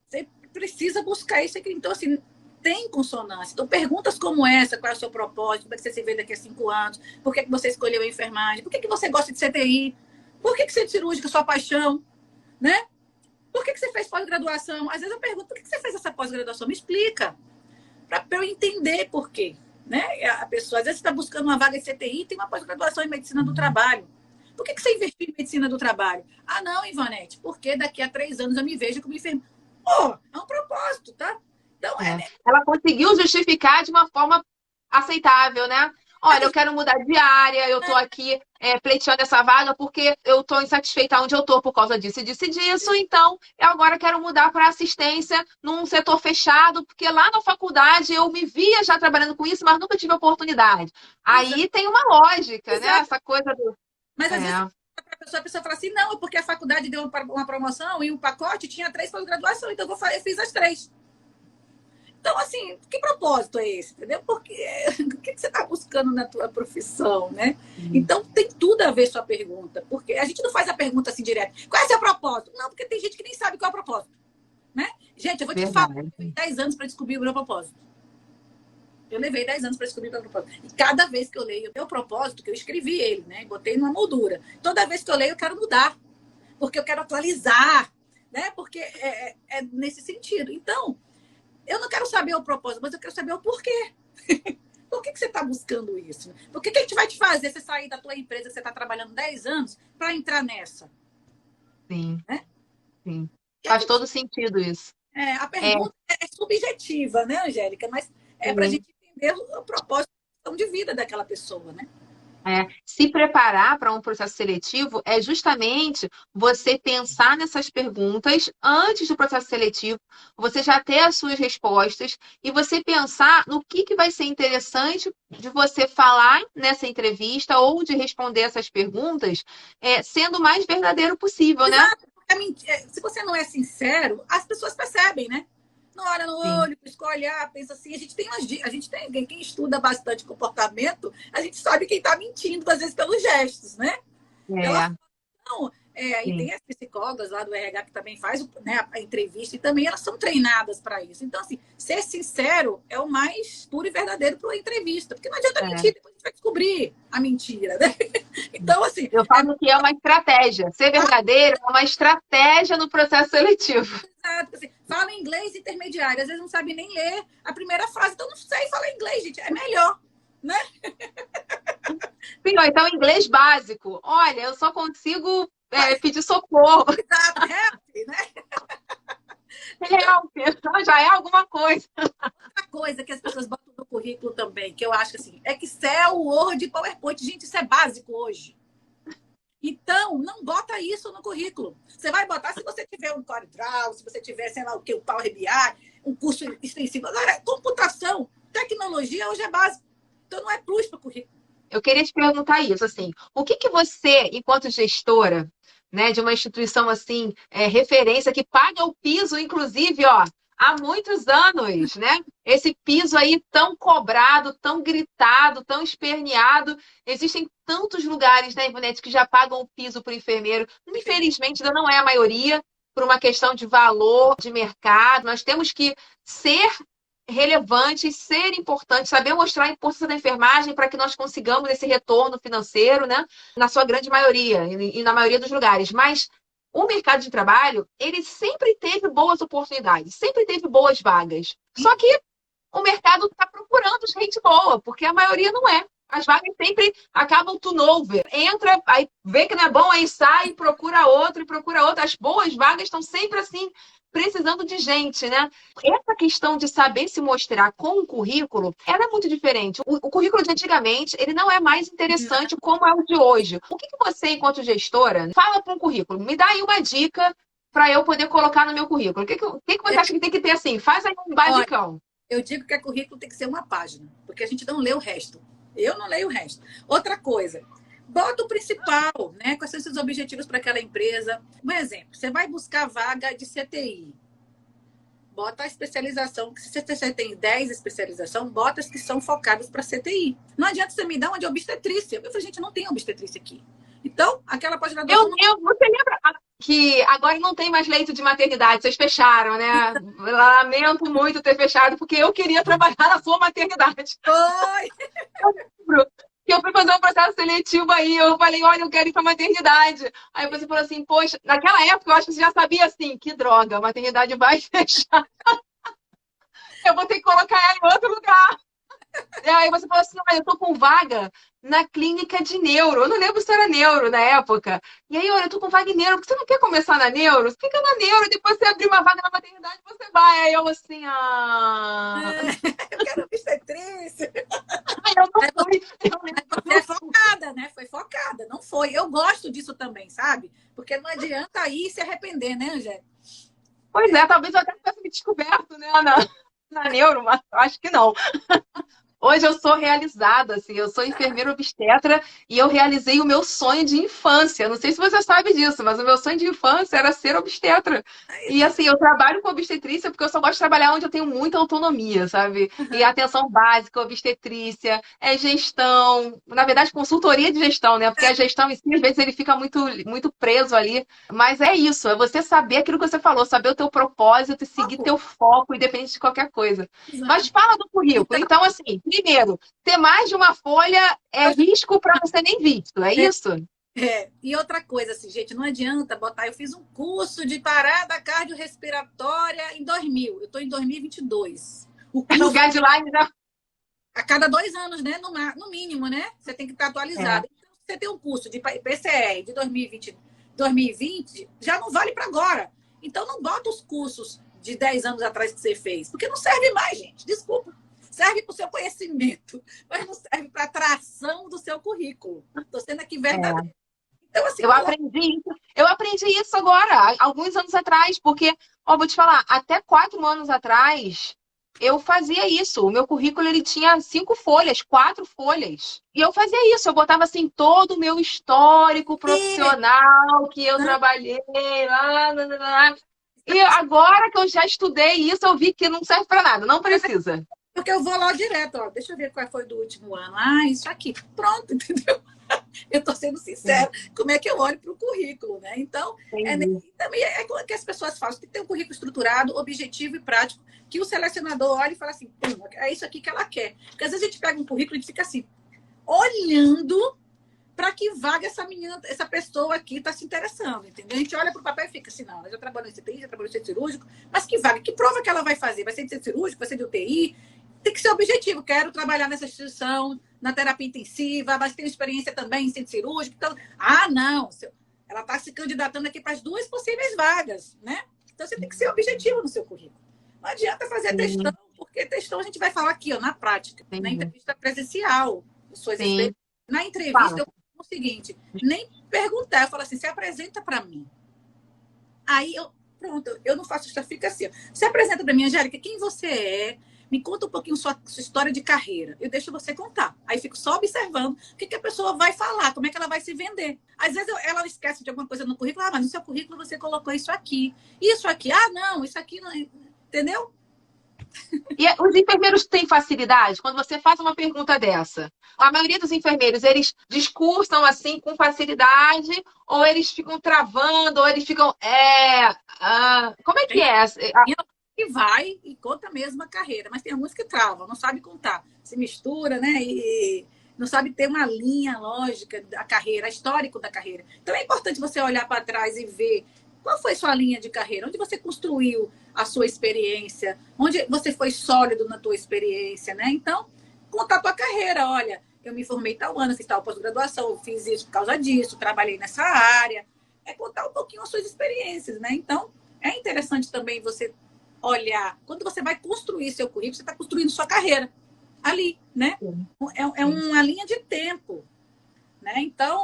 você precisa buscar isso aqui. Então, assim, tem consonância. Então, perguntas como essa, qual é o seu propósito, como é que você se vê daqui a 5 anos, por que você escolheu a enfermagem, por que você gosta de CTI, por que ser cirúrgica é sua paixão, né? Por que você fez pós-graduação? Às vezes eu pergunto, por que você fez essa pós-graduação? Me explica, para eu entender por quê. Né? A pessoa, às vezes, está buscando uma vaga em CTI e tem uma pós-graduação em medicina do trabalho. Por que você investiu em medicina do trabalho? Não, Ivonete, porque daqui a 3 anos eu me vejo como enfermeira. É um propósito, tá? Então, ela conseguiu justificar de uma forma aceitável, né? Olha, eu quero mudar de área, eu tô aqui pleiteando essa vaga porque eu tô insatisfeita onde eu tô por causa disso e disso e disso, então eu agora quero mudar para assistência num setor fechado, porque lá na faculdade eu me via já trabalhando com isso, mas nunca tive oportunidade. Aí tem uma lógica, né? Essa coisa do... Mas às vezes a pessoa fala assim, não, é porque a faculdade deu uma promoção e um pacote tinha 3 pós-graduação, então eu fiz as 3. Então, assim, que propósito é esse, entendeu? Porque o que você está buscando na tua profissão, né? Então, tem tudo a ver sua pergunta. Porque a gente não faz a pergunta assim direto. Qual é o seu propósito? Não, porque tem gente que nem sabe qual é o propósito. Né? Gente, eu vou te falar, eu levei 10 anos para descobrir o meu propósito. Eu levei 10 anos para descobrir o meu propósito. E cada vez que eu leio o meu propósito, que eu escrevi ele, né? Botei numa moldura. Toda vez que eu leio, eu quero mudar. Porque eu quero atualizar. Né? Porque é nesse sentido. Então, eu não quero saber o propósito, mas eu quero saber o porquê. Por que você está buscando isso? Por que a gente vai te fazer você sair da tua empresa que você está trabalhando 10 anos para entrar nessa? Sim. Né? Sim. Faz todo sentido isso. A pergunta é subjetiva, né, Angélica? Mas é para a gente entender o propósito de vida daquela pessoa, né? Se preparar para um processo seletivo é justamente você pensar nessas perguntas antes do processo seletivo, você já ter as suas respostas e você pensar no que vai ser interessante de você falar nessa entrevista ou de responder essas perguntas, sendo o mais verdadeiro possível, Exato. Né? Se você não é sincero, as pessoas percebem, né? Não olha no olho, escolhe, pensa assim. A gente tem quem estuda bastante comportamento, a gente sabe quem está mentindo, às vezes, pelos gestos, né? E tem as psicólogas lá do RH que também faz, né, a entrevista, e também elas são treinadas para isso. Então, assim, ser sincero é o mais puro e verdadeiro para uma entrevista, porque não adianta mentir, depois a gente vai descobrir a mentira, né? Então, assim... Eu falo que é uma estratégia. Ser verdadeiro é uma estratégia no processo seletivo. Exato. Assim, fala inglês intermediário, às vezes não sabe nem ler a primeira frase, então não sei falar inglês, gente, é melhor, né? Sim, então inglês básico. Olha, eu só consigo pedir socorro. Exato, help, né? Help, já é alguma coisa. Outra coisa que as pessoas botam no currículo também, que eu acho assim, é Excel, Word, PowerPoint. Gente, isso é básico hoje. Então, não bota isso no currículo. Você vai botar se você tiver um CorelDRAW, se você tiver, sei lá o que, o Power BI, um curso extensivo. Agora, computação, tecnologia hoje é básico. Então, não é plus para o currículo. Eu queria te perguntar isso, assim, o que você, enquanto gestora, né, de uma instituição assim, referência, que paga o piso, inclusive, há muitos anos, né? Esse piso aí tão cobrado, tão gritado, tão esperneado. Existem tantos lugares, né, Ivonete, que já pagam o piso para o enfermeiro. Infelizmente, ainda não é a maioria, por uma questão de valor, de mercado. Nós temos que ser relevantes, ser importantes, saber mostrar a importância da enfermagem para que nós consigamos esse retorno financeiro, né? Na sua grande maioria e na maioria dos lugares. Mas o mercado de trabalho, ele sempre teve boas oportunidades, sempre teve boas vagas. Só que o mercado está procurando gente boa, porque a maioria não é. As vagas sempre acabam turnover. Entra, aí vê que não é bom, aí sai, procura outro e procura outro. As boas vagas estão sempre assim, precisando de gente, né? Essa questão de saber se mostrar com o currículo, ela é muito diferente. O currículo de antigamente, ele não é mais interessante como é o de hoje. O que você, enquanto gestora, fala para um currículo? Me dá aí uma dica para eu poder colocar no meu currículo. O que você acha que tem que ter assim? Faz aí um basicão. Eu digo que currículo tem que ser uma página, porque a gente não lê o resto. Eu não leio o resto. Outra coisa, bota o principal, né? Quais são os seus objetivos para aquela empresa? Um exemplo, você vai buscar vaga de CTI. Bota a especialização, se você tem 10 especializações, bota as que são focadas para CTI. Não adianta você me dar uma de obstetrícia. Eu falei, gente, não tem obstetrícia aqui. Então, aquela pós-graduação... Você lembra que agora não tem mais leito de maternidade, vocês fecharam, né? Lamento muito ter fechado, porque eu queria trabalhar na sua maternidade. Oi! Eu lembro que eu fui fazer um processo seletivo aí, eu falei, olha, eu quero ir pra maternidade. Aí você falou assim, poxa, naquela época eu acho que você já sabia assim, que droga, a maternidade vai fechar. Eu vou ter que colocar ela em outro lugar. E aí você falou assim, olha, eu tô com vaga na clínica de neuro. Eu não lembro se era neuro na época. E aí, olha, eu tô com vaga em neuro. Porque você não quer começar na neuro? Você fica na neuro, depois você abrir uma vaga na maternidade, você vai. Aí eu assim, eu quero obstetrícia. Aí eu não fui. Você é focada, né? Foi focada, não foi. Eu gosto disso também, sabe? Porque não adianta ir e se arrepender, né, Angélica? Pois é, talvez eu até tivesse me descoberto, né, na neuro, mas acho que não. Hoje eu sou realizada, assim, eu sou enfermeira obstetra e eu realizei o meu sonho de infância. Não sei se você sabe disso, mas o meu sonho de infância era ser obstetra. E assim, eu trabalho com obstetrícia porque eu só gosto de trabalhar onde eu tenho muita autonomia, sabe? E atenção básica, obstetrícia, gestão, na verdade, consultoria de gestão, né? Porque a gestão em si, às vezes, ele fica muito preso ali. Mas é isso, é você saber aquilo que você falou, saber o teu propósito e seguir teu foco, independente de qualquer coisa. Mas fala do currículo. Então, assim, primeiro, ter mais de uma folha é risco para não ser nem visto, é isso? E outra coisa, assim, gente, não adianta botar. Eu fiz um curso de parada cardiorrespiratória em 2000. Eu estou em 2022. O curso... O guideline já... A cada 2 anos, né? No mínimo, né? Você tem que estar atualizado. Então, se você tem um curso de PCR de 2020, já não vale para agora. Então, não bota os cursos de 10 anos atrás que você fez, porque não serve mais, gente. Desculpa. Serve para o seu conhecimento, mas não serve para a atração do seu currículo. Estou sendo aqui verdadeira. Então, assim, eu aprendi isso agora, alguns anos atrás, porque, vou te falar, até 4 anos atrás, eu fazia isso. O meu currículo, ele tinha 5 folhas, 4 folhas. E eu fazia isso, eu botava, assim, todo o meu histórico profissional que eu trabalhei, lá. E agora que eu já estudei isso, eu vi que não serve para nada, não precisa. Porque eu vou lá direto, ó. Deixa eu ver qual foi do último ano. Isso aqui. Pronto, entendeu? Eu estou sendo sincera. Como é que eu olho para o currículo, né? Então, também é que as pessoas falam. Tem que ter um currículo estruturado, objetivo e prático, que o selecionador olha e fala assim, é isso aqui que ela quer. Porque às vezes a gente pega um currículo e fica assim, olhando para que vaga essa pessoa aqui está se interessando, entendeu? A gente olha para o papel e fica assim, não, ela já trabalhou em CTI, já trabalhou em centro cirúrgico, mas que vaga, que prova que ela vai fazer? Vai ser de centro cirúrgico, vai ser de UTI? Tem que ser objetivo. Quero trabalhar nessa instituição, na terapia intensiva, mas tenho experiência também em centro cirúrgico. Então, não. Ela está se candidatando aqui para as 2 possíveis vagas, né? Então, você tem que ser objetivo no seu currículo. Não adianta fazer textão, porque textão a gente vai falar aqui, ó, na prática, na entrevista presencial. Na entrevista, eu falo o seguinte, nem perguntar, eu falo assim, se apresenta para mim. Aí, pronto, eu não faço isso, fica assim. Ó. Se apresenta para mim, Angélica, quem você é? Me conta um pouquinho sua história de carreira. Eu deixo você contar. Aí fico só observando o que a pessoa vai falar, como é que ela vai se vender. Às vezes ela esquece de alguma coisa no currículo. Mas no seu currículo você colocou isso aqui. Isso aqui. Não, isso aqui não... Entendeu? E os enfermeiros têm facilidade quando você faz uma pergunta dessa? A maioria dos enfermeiros, eles discursam assim com facilidade, ou eles ficam travando, ou eles ficam... como é que é? E vai e conta mesmo a carreira, mas tem alguns que travam, não sabe contar, se mistura, né? E não sabe ter uma linha lógica da carreira, histórico da carreira. Então é importante você olhar para trás e ver Qual foi sua linha de carreira? Onde você construiu a sua experiência? Onde você foi sólido na tua experiência, né? Então, contar a tua carreira. Olha, eu me formei tal ano, fiz tal pós-graduação, eu fiz isso por causa disso, trabalhei nessa área. É contar um pouquinho as suas experiências, né? Então, é interessante também você olhar. Quando você vai construir seu currículo, você está construindo sua carreira ali, né? É uma linha de tempo. Né? Então,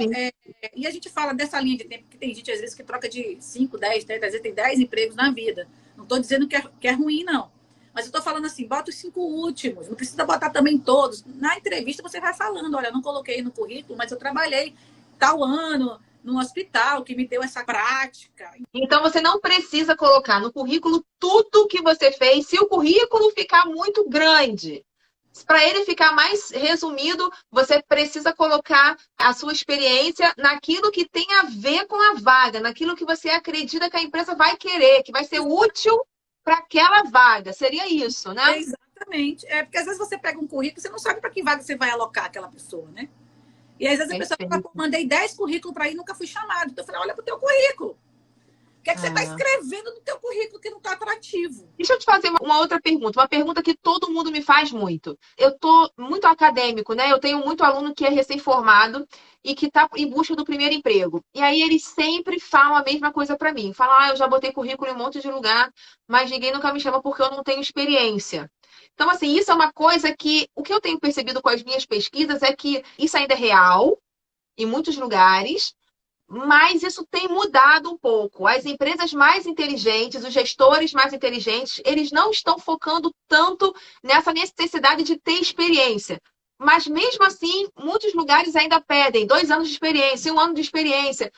e a gente fala dessa linha de tempo, que tem gente, às vezes, que troca de 5, 10, 30, às vezes tem 10 empregos na vida. Não estou dizendo que é ruim, não. Mas eu estou falando assim, bota os 5 últimos, não precisa botar também todos. Na entrevista você vai falando, olha, eu não coloquei no currículo, mas eu trabalhei tal ano num hospital que me deu essa prática. Então, você não precisa colocar no currículo tudo que você fez, se o currículo ficar muito grande. Para ele ficar mais resumido, você precisa colocar a sua experiência naquilo que tem a ver com a vaga, naquilo que você acredita que a empresa vai querer, que vai ser útil para aquela vaga. Seria isso, né? Exatamente. É porque às vezes você pega um currículo, você não sabe para que vaga você vai alocar aquela pessoa, né? E às vezes a pessoa fala, mandei 10 currículos para ir e nunca fui chamado. Então eu falei, olha para o teu currículo. O que é que você está escrevendo no teu currículo que não está atrativo? Deixa eu te fazer uma outra pergunta, uma pergunta que todo mundo me faz muito. Eu tô muito acadêmico, né? Eu tenho muito aluno que é recém-formado e que está em busca do primeiro emprego. E aí eles sempre falam a mesma coisa para mim. Falam, eu já botei currículo em um monte de lugar, mas ninguém nunca me chama porque eu não tenho experiência. Então, assim, isso é uma coisa que o que eu tenho percebido com as minhas pesquisas é que isso ainda é real em muitos lugares, mas isso tem mudado um pouco. As empresas mais inteligentes, os gestores mais inteligentes, eles não estão focando tanto nessa necessidade de ter experiência. Mas mesmo assim, muitos lugares ainda pedem 2 anos de experiência, 1 ano de experiência.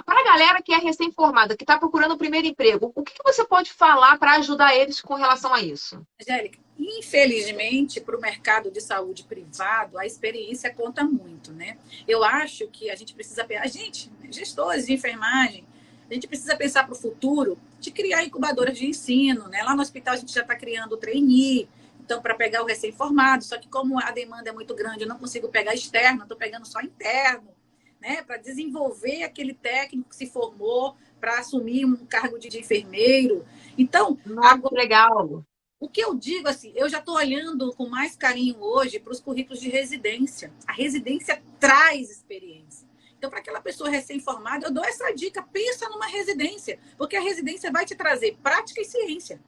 Para a galera que é recém-formada, que está procurando o primeiro emprego, o que você pode falar para ajudar eles com relação a isso? Angélica, infelizmente, para o mercado de saúde privado, a experiência conta muito, né? Eu acho que a gente precisa, a gente, gestores de enfermagem, a gente precisa pensar para o futuro de criar incubadoras de ensino, né? Lá no hospital a gente já está criando o trainee, então para pegar o recém-formado, só que como a demanda é muito grande, eu não consigo pegar externo, estou pegando só interno, né? Para desenvolver aquele técnico que se formou para assumir um cargo de enfermeiro. Então, agora, legal. O que eu digo, assim, eu já estou olhando com mais carinho hoje para os currículos de residência. A residência traz experiência. Então, para aquela pessoa recém-formada, eu dou essa dica: pensa numa residência, porque a residência vai te trazer prática e ciência.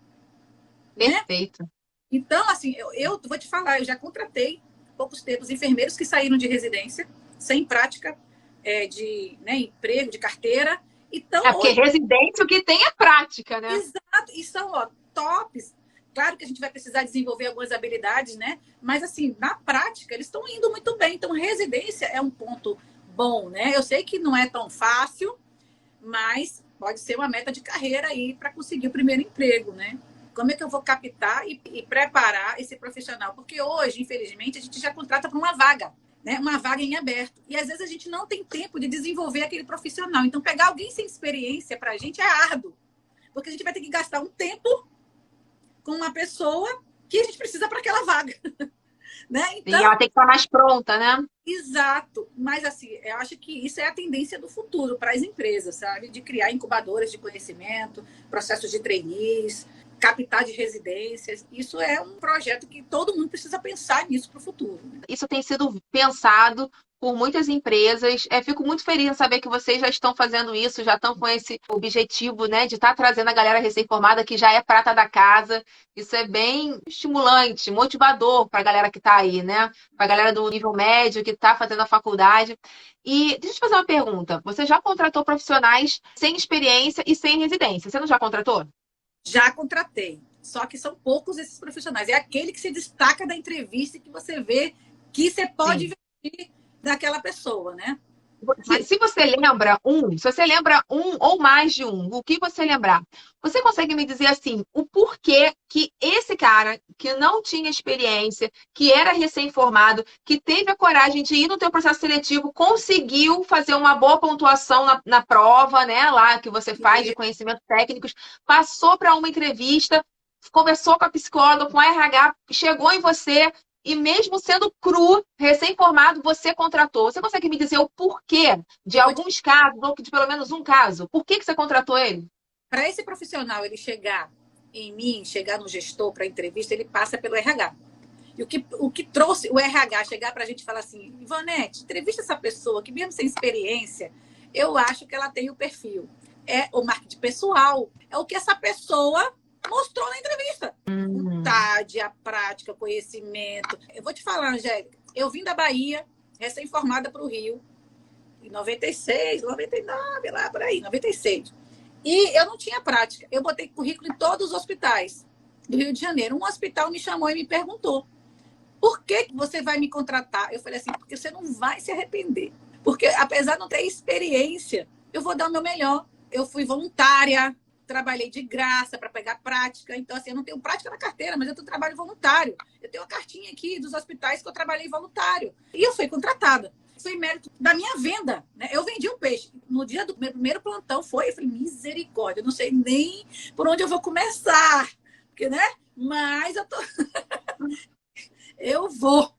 Perfeito. Né? Então, assim, eu vou te falar, eu já contratei poucos tempos enfermeiros que saíram de residência, sem prática de emprego, de carteira. Então, porque hoje... residência o que tem é prática, né? Exato, e são tops. Claro que a gente vai precisar desenvolver algumas habilidades, né? Mas, assim, na prática, eles estão indo muito bem. Então, residência é um ponto bom, né? Eu sei que não é tão fácil, mas pode ser uma meta de carreira aí para conseguir o primeiro emprego, né? Como é que eu vou captar e preparar esse profissional? Porque hoje, infelizmente, a gente já contrata para uma vaga, né? Uma vaga em aberto. E, às vezes, a gente não tem tempo de desenvolver aquele profissional. Então, pegar alguém sem experiência para a gente é árduo. Porque a gente vai ter que gastar um tempo com uma pessoa que a gente precisa para aquela vaga. Né? Então, e ela tem que estar mais pronta, né? Exato. Mas, assim, eu acho que isso é a tendência do futuro para as empresas, sabe? De criar incubadoras de conhecimento, processos de trainees, captar de residências. Isso é um projeto que todo mundo precisa pensar nisso para o futuro. Isso tem sido pensado por muitas empresas. Fico muito feliz em saber que vocês já estão fazendo isso, já estão com esse objetivo, né, de estar trazendo a galera recém-formada que já é prata da casa. Isso é bem estimulante, motivador para a galera que está aí, né? Para a galera do nível médio que está fazendo a faculdade. E deixa eu te fazer uma pergunta. Você já contratou profissionais sem experiência e sem residência? Você não já contratou? Já contratei. Só que são poucos esses profissionais. É aquele que se destaca da entrevista e que você vê que você pode investir daquela pessoa, né? Se você lembra um ou mais de um, o que você lembrar, você consegue me dizer assim, o porquê que esse cara que não tinha experiência, que era recém-formado, que teve a coragem de ir no teu processo seletivo, conseguiu fazer uma boa pontuação na prova, né, lá que você faz de conhecimentos técnicos, passou para uma entrevista, conversou com a psicóloga, com a RH, chegou em você. E mesmo sendo cru, recém-formado, você contratou. Você consegue me dizer o porquê de alguns casos, ou de pelo menos um caso? Por que você contratou ele? para esse profissional ele chegar em mim, chegar no gestor para entrevista, ele passa pelo RH. E o que trouxe o RH chegar para a gente falar assim, Ivonete, entrevista essa pessoa que mesmo sem experiência, eu acho que ela tem o perfil. É o marketing pessoal, é o que essa pessoa mostrou na entrevista. Vontade, a prática, conhecimento. Eu vou te falar, Angélica, eu vim da Bahia, recém-formada para o Rio, em 96, 99, lá por aí, 96. E eu não tinha prática. Eu botei currículo em todos os hospitais do Rio de Janeiro. Um hospital me chamou e me perguntou: por que você vai me contratar? Eu falei assim, porque você não vai se arrepender. Porque apesar de não ter experiência, eu vou dar o meu melhor. Eu fui voluntária, trabalhei de graça para pegar prática. Então, assim, eu não tenho prática na carteira, mas eu tenho trabalho voluntário. Eu tenho uma cartinha aqui dos hospitais que eu trabalhei voluntário. E eu fui contratada. Foi mérito da minha venda, né? Eu vendi um peixe. No dia do meu primeiro plantão eu falei, misericórdia, eu não sei nem por onde eu vou começar. Porque, né? Mas eu vou.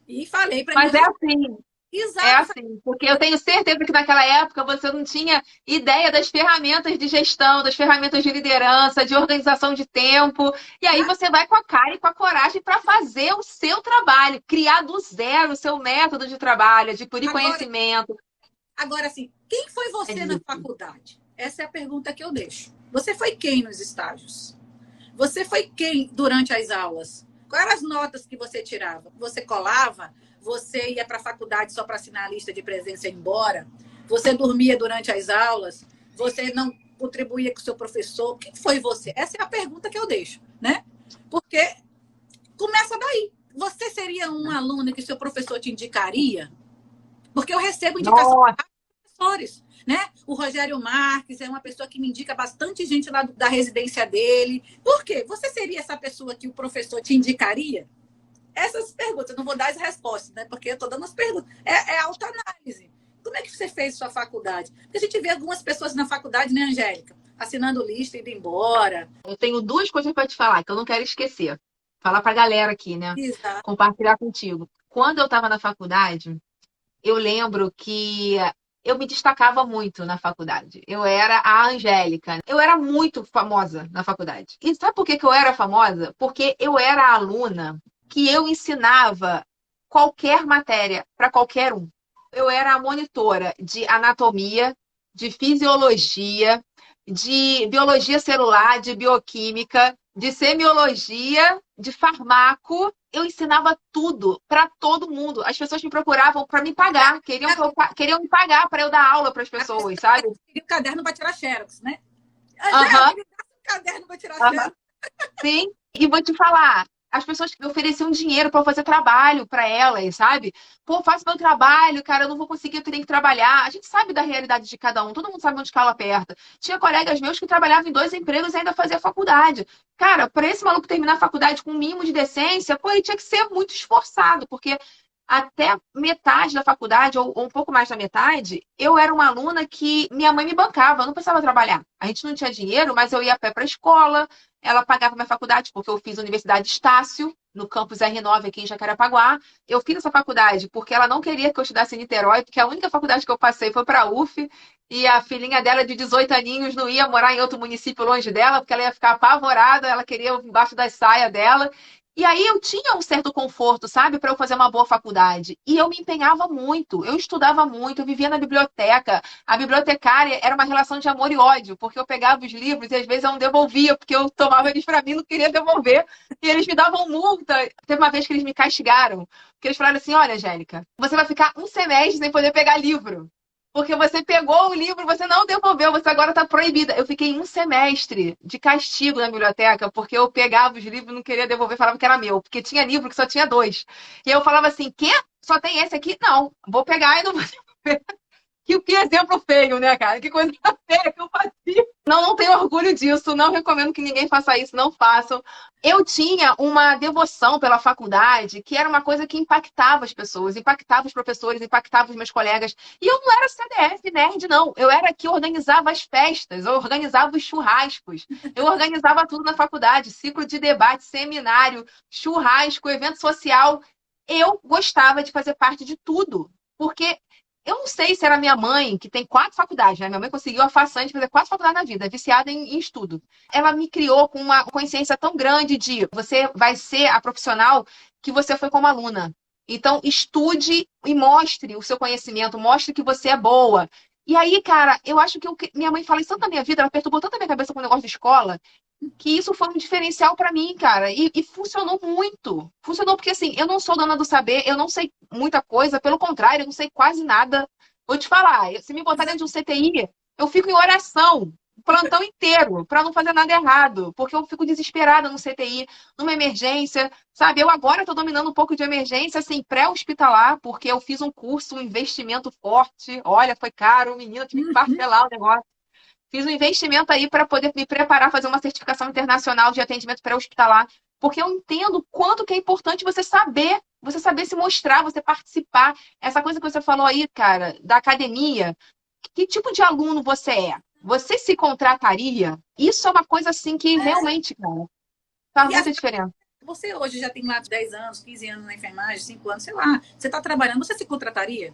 E falei para Mas minha... é assim. É Exato. assim, porque eu tenho certeza que naquela época você não tinha ideia das ferramentas de gestão, das ferramentas de liderança, de organização de tempo. E aí você vai com a cara e com a coragem para fazer o seu trabalho, criar do zero o seu método de trabalho, adquirir conhecimento. Agora, assim, quem foi você na faculdade? Essa é a pergunta que eu deixo. Você foi quem nos estágios? Você foi quem durante as aulas? Quais eram as notas que você tirava? Você colava? Você ia para a faculdade só para assinar a lista de presença e ir embora? Você dormia durante as aulas? Você não contribuía com o seu professor? Quem foi você? Essa é a pergunta que eu deixo, né? Porque começa daí. Você seria um aluno que seu professor te indicaria? Porque eu recebo indicação de professores, né? O Rogério Marques é uma pessoa que me indica bastante gente lá da residência dele. Por quê? Você seria essa pessoa que o professor te indicaria? Essas perguntas, eu não vou dar as respostas, né? Porque eu estou dando as perguntas. É autoanálise. Como é que você fez sua faculdade? Porque a gente vê algumas pessoas na faculdade, né, Angélica? Assinando lista e indo embora. Eu tenho duas coisas para te falar que eu não quero esquecer. Falar para a galera aqui, né? Exato. Compartilhar contigo. Quando eu estava na faculdade, eu lembro que eu me destacava muito na faculdade. Eu era a Angélica. Eu era muito famosa na faculdade. E sabe por que que eu era famosa? Porque eu era a aluna que eu ensinava qualquer matéria para qualquer um. Eu era a monitora de anatomia, de fisiologia, de biologia celular, de bioquímica, de semiologia, de farmaco. Eu ensinava tudo para todo mundo. As pessoas me procuravam para me pagar, queriam me pagar para eu dar aula para as pessoas, sabe? O caderno para tirar xerox, né? Aham. Me dá um caderno para tirar xerox. Sim, e vou te falar, as pessoas me ofereciam dinheiro para fazer trabalho para elas, sabe? Pô, faço meu trabalho, cara, eu não vou conseguir, eu tenho que trabalhar. A gente sabe da realidade de cada um, todo mundo sabe onde cala aperta. Tinha colegas meus que trabalhavam em 2 empregos e ainda fazia faculdade. Cara, para esse maluco terminar a faculdade com um mínimo de decência, pô, ele tinha que ser muito esforçado, porque até metade da faculdade, ou um pouco mais da metade, eu era uma aluna que minha mãe me bancava, eu não precisava trabalhar. A gente não tinha dinheiro, mas eu ia a pé para a escola, ela pagava minha faculdade, porque eu fiz a Universidade Estácio, no campus R9 aqui em Jacarepaguá. Eu fiz essa faculdade porque ela não queria que eu estudasse em Niterói, porque a única faculdade que eu passei foi para a UF, e a filhinha dela de 18 aninhos não ia morar em outro município longe dela, porque ela ia ficar apavorada, ela queria embaixo da saia dela. E aí eu tinha um certo conforto, sabe, para eu fazer uma boa faculdade. E eu me empenhava muito, eu estudava muito, eu vivia na biblioteca. A bibliotecária era uma relação de amor e ódio, porque eu pegava os livros e às vezes eu não devolvia, porque eu tomava eles para mim, não queria devolver. E eles me davam multa. Teve uma vez que eles me castigaram, porque eles falaram assim: olha, Angélica, você vai ficar um semestre sem poder pegar livro. Porque você pegou o livro, você não devolveu, você agora está proibida. Eu fiquei um semestre de castigo na biblioteca, porque eu pegava os livros e não queria devolver, falava que era meu, porque tinha livro que só tinha 2. E eu falava assim: quê? Só tem esse aqui? Não, vou pegar e não vou devolver. Que exemplo feio, né, cara? Que coisa feia que eu fazia. Não tenho orgulho disso, não recomendo que ninguém faça isso, não façam. Eu tinha uma devoção pela faculdade que era uma coisa que impactava as pessoas, impactava os professores, impactava os meus colegas. E eu não era CDF nerd, não. Eu era que organizava as festas, eu organizava os churrascos, eu organizava tudo na faculdade, ciclo de debate, seminário, churrasco, evento social. Eu gostava de fazer parte de tudo, porque Eu não sei se era minha mãe, que tem 4 faculdades, né? Minha mãe conseguiu a façanha de fazer 4 faculdades na vida, é viciada em estudo. Ela me criou com uma consciência tão grande de você vai ser a profissional que você foi como aluna. Então, estude e mostre o seu conhecimento, mostre que você é boa. E aí, cara, eu acho que minha mãe fala isso tanto na minha vida, ela perturbou tanto a minha cabeça com o negócio de escola, que isso foi um diferencial pra mim, cara. E funcionou muito. Funcionou porque, assim, eu não sou dona do saber, eu não sei muita coisa, pelo contrário, eu não sei quase nada. Vou te falar, se me botar dentro de um CTI, eu fico em oração, o plantão inteiro, pra não fazer nada errado, porque eu fico desesperada no CTI, numa emergência, sabe? Eu agora tô dominando um pouco de emergência, assim, pré-hospitalar, porque eu fiz um curso, um investimento forte. Olha, foi caro, menina, tive que parcelar o negócio. Fiz um investimento aí para poder me preparar, fazer uma certificação internacional de atendimento pré-hospitalar, porque eu entendo quanto que é importante você saber se mostrar, você participar. Essa coisa que você falou aí, cara, da academia, que tipo de aluno você é? Você se contrataria? Isso é uma coisa assim que realmente, cara, faz E muita diferença. você hoje já tem lá 10 anos, 15 anos na enfermagem, 5 anos, sei lá. Você está trabalhando, você se contrataria?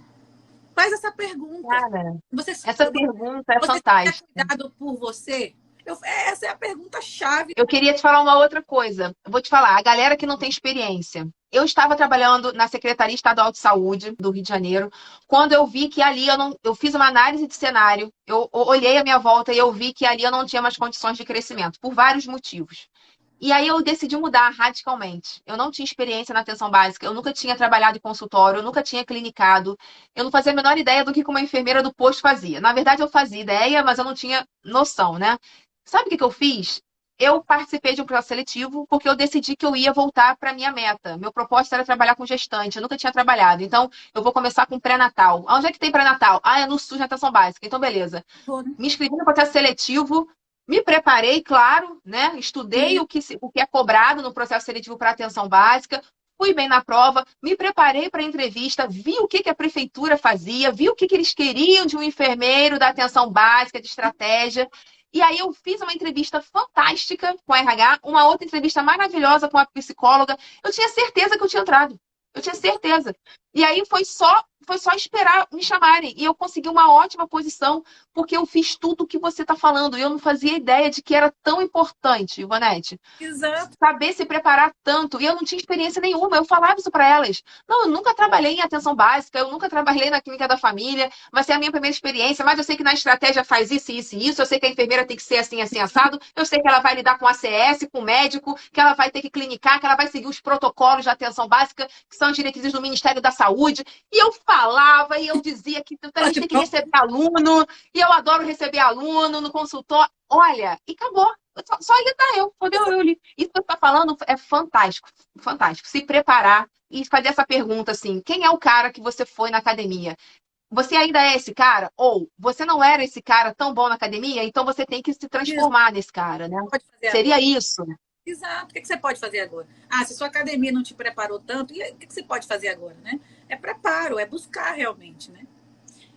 Faz essa pergunta. Cara, Você, essa pergunta é você é fantástica. cuidado por você? Essa é a pergunta-chave. Eu queria te falar uma outra coisa. Eu vou te falar, a galera que não tem experiência. Eu estava trabalhando na Secretaria Estadual de Saúde do Rio de Janeiro, quando eu vi que ali eu fiz uma análise de cenário, eu olhei a minha volta e eu vi que ali eu não tinha mais condições de crescimento, por vários motivos. E aí eu decidi mudar radicalmente. Eu não tinha experiência na atenção básica, eu nunca tinha trabalhado em consultório, eu nunca tinha clinicado, eu não fazia a menor ideia do que uma enfermeira do posto fazia. Na verdade, eu fazia ideia, mas eu não tinha noção, né? Sabe o que eu fiz? Eu participei de um processo seletivo porque eu decidi que eu ia voltar para minha meta. Meu propósito era trabalhar com gestante, eu nunca tinha trabalhado. Então, eu vou começar com pré-natal. Onde é que tem pré-natal? Ah, é no SUS, na atenção básica. Então, beleza. Me inscrevi no processo seletivo, me preparei, claro, né? Estudei o que é cobrado no processo seletivo para atenção básica, fui bem na prova, me preparei para a entrevista, vi o que a prefeitura fazia, vi o que eles queriam de um enfermeiro da atenção básica, de estratégia. E aí eu fiz uma entrevista fantástica com a RH, uma outra entrevista maravilhosa com a psicóloga. Eu tinha certeza que eu tinha entrado. Eu tinha certeza. E aí foi só esperar me chamarem. E eu consegui uma ótima posição, porque eu fiz tudo o que você está falando. E eu não fazia ideia de que era tão importante, Ivonete. Exato. Saber se preparar tanto. E eu não tinha experiência nenhuma. Eu falava isso para elas. Não, eu nunca trabalhei em atenção básica, eu nunca trabalhei na clínica da família, vai ser a minha primeira experiência, mas eu sei que na estratégia faz isso, isso e isso. Eu sei que a enfermeira tem que ser assim, assim, assado. Eu sei que ela vai lidar com ACS, com o médico, que ela vai ter que clinicar, que ela vai seguir os protocolos de atenção básica, que são as diretrizes do Ministério da Saúde. E eu falava e eu dizia que a gente tem que receber aluno, e eu adoro receber aluno no consultório. Olha, e acabou. Só ia dar eu, poder eu li. Isso que você está falando é fantástico, fantástico. Se preparar e fazer essa pergunta assim: quem é o cara que você foi na academia? Você ainda é esse cara? Ou você não era esse cara tão bom na academia, então você tem que se Isso. transformar nesse cara, né? Pode fazer Seria agora. isso. Exato. O que você pode fazer agora? Ah, se sua academia não te preparou tanto, e o que você pode fazer agora, né? É preparo, é buscar realmente, né?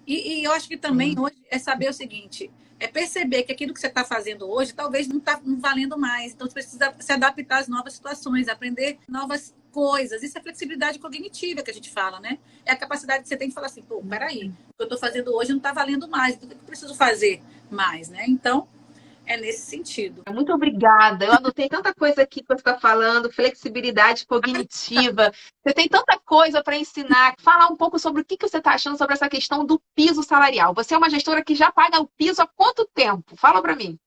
E eu acho que também hoje é saber o seguinte, é perceber que aquilo que você está fazendo hoje talvez não está valendo mais. Então, você precisa se adaptar às novas situações, aprender novas coisas. Isso é flexibilidade cognitiva que a gente fala, né? É a capacidade que você tem de falar assim, pô, peraí, o que eu estou fazendo hoje não está valendo mais, então o que eu preciso fazer mais, né? Então, é nesse sentido. Muito obrigada. Eu anotei tanta coisa aqui que você está falando, flexibilidade cognitiva. Você tem tanta coisa para ensinar. Falar um pouco sobre o que você está achando sobre essa questão do piso salarial. Você é uma gestora que já paga o piso há quanto tempo? Fala para mim.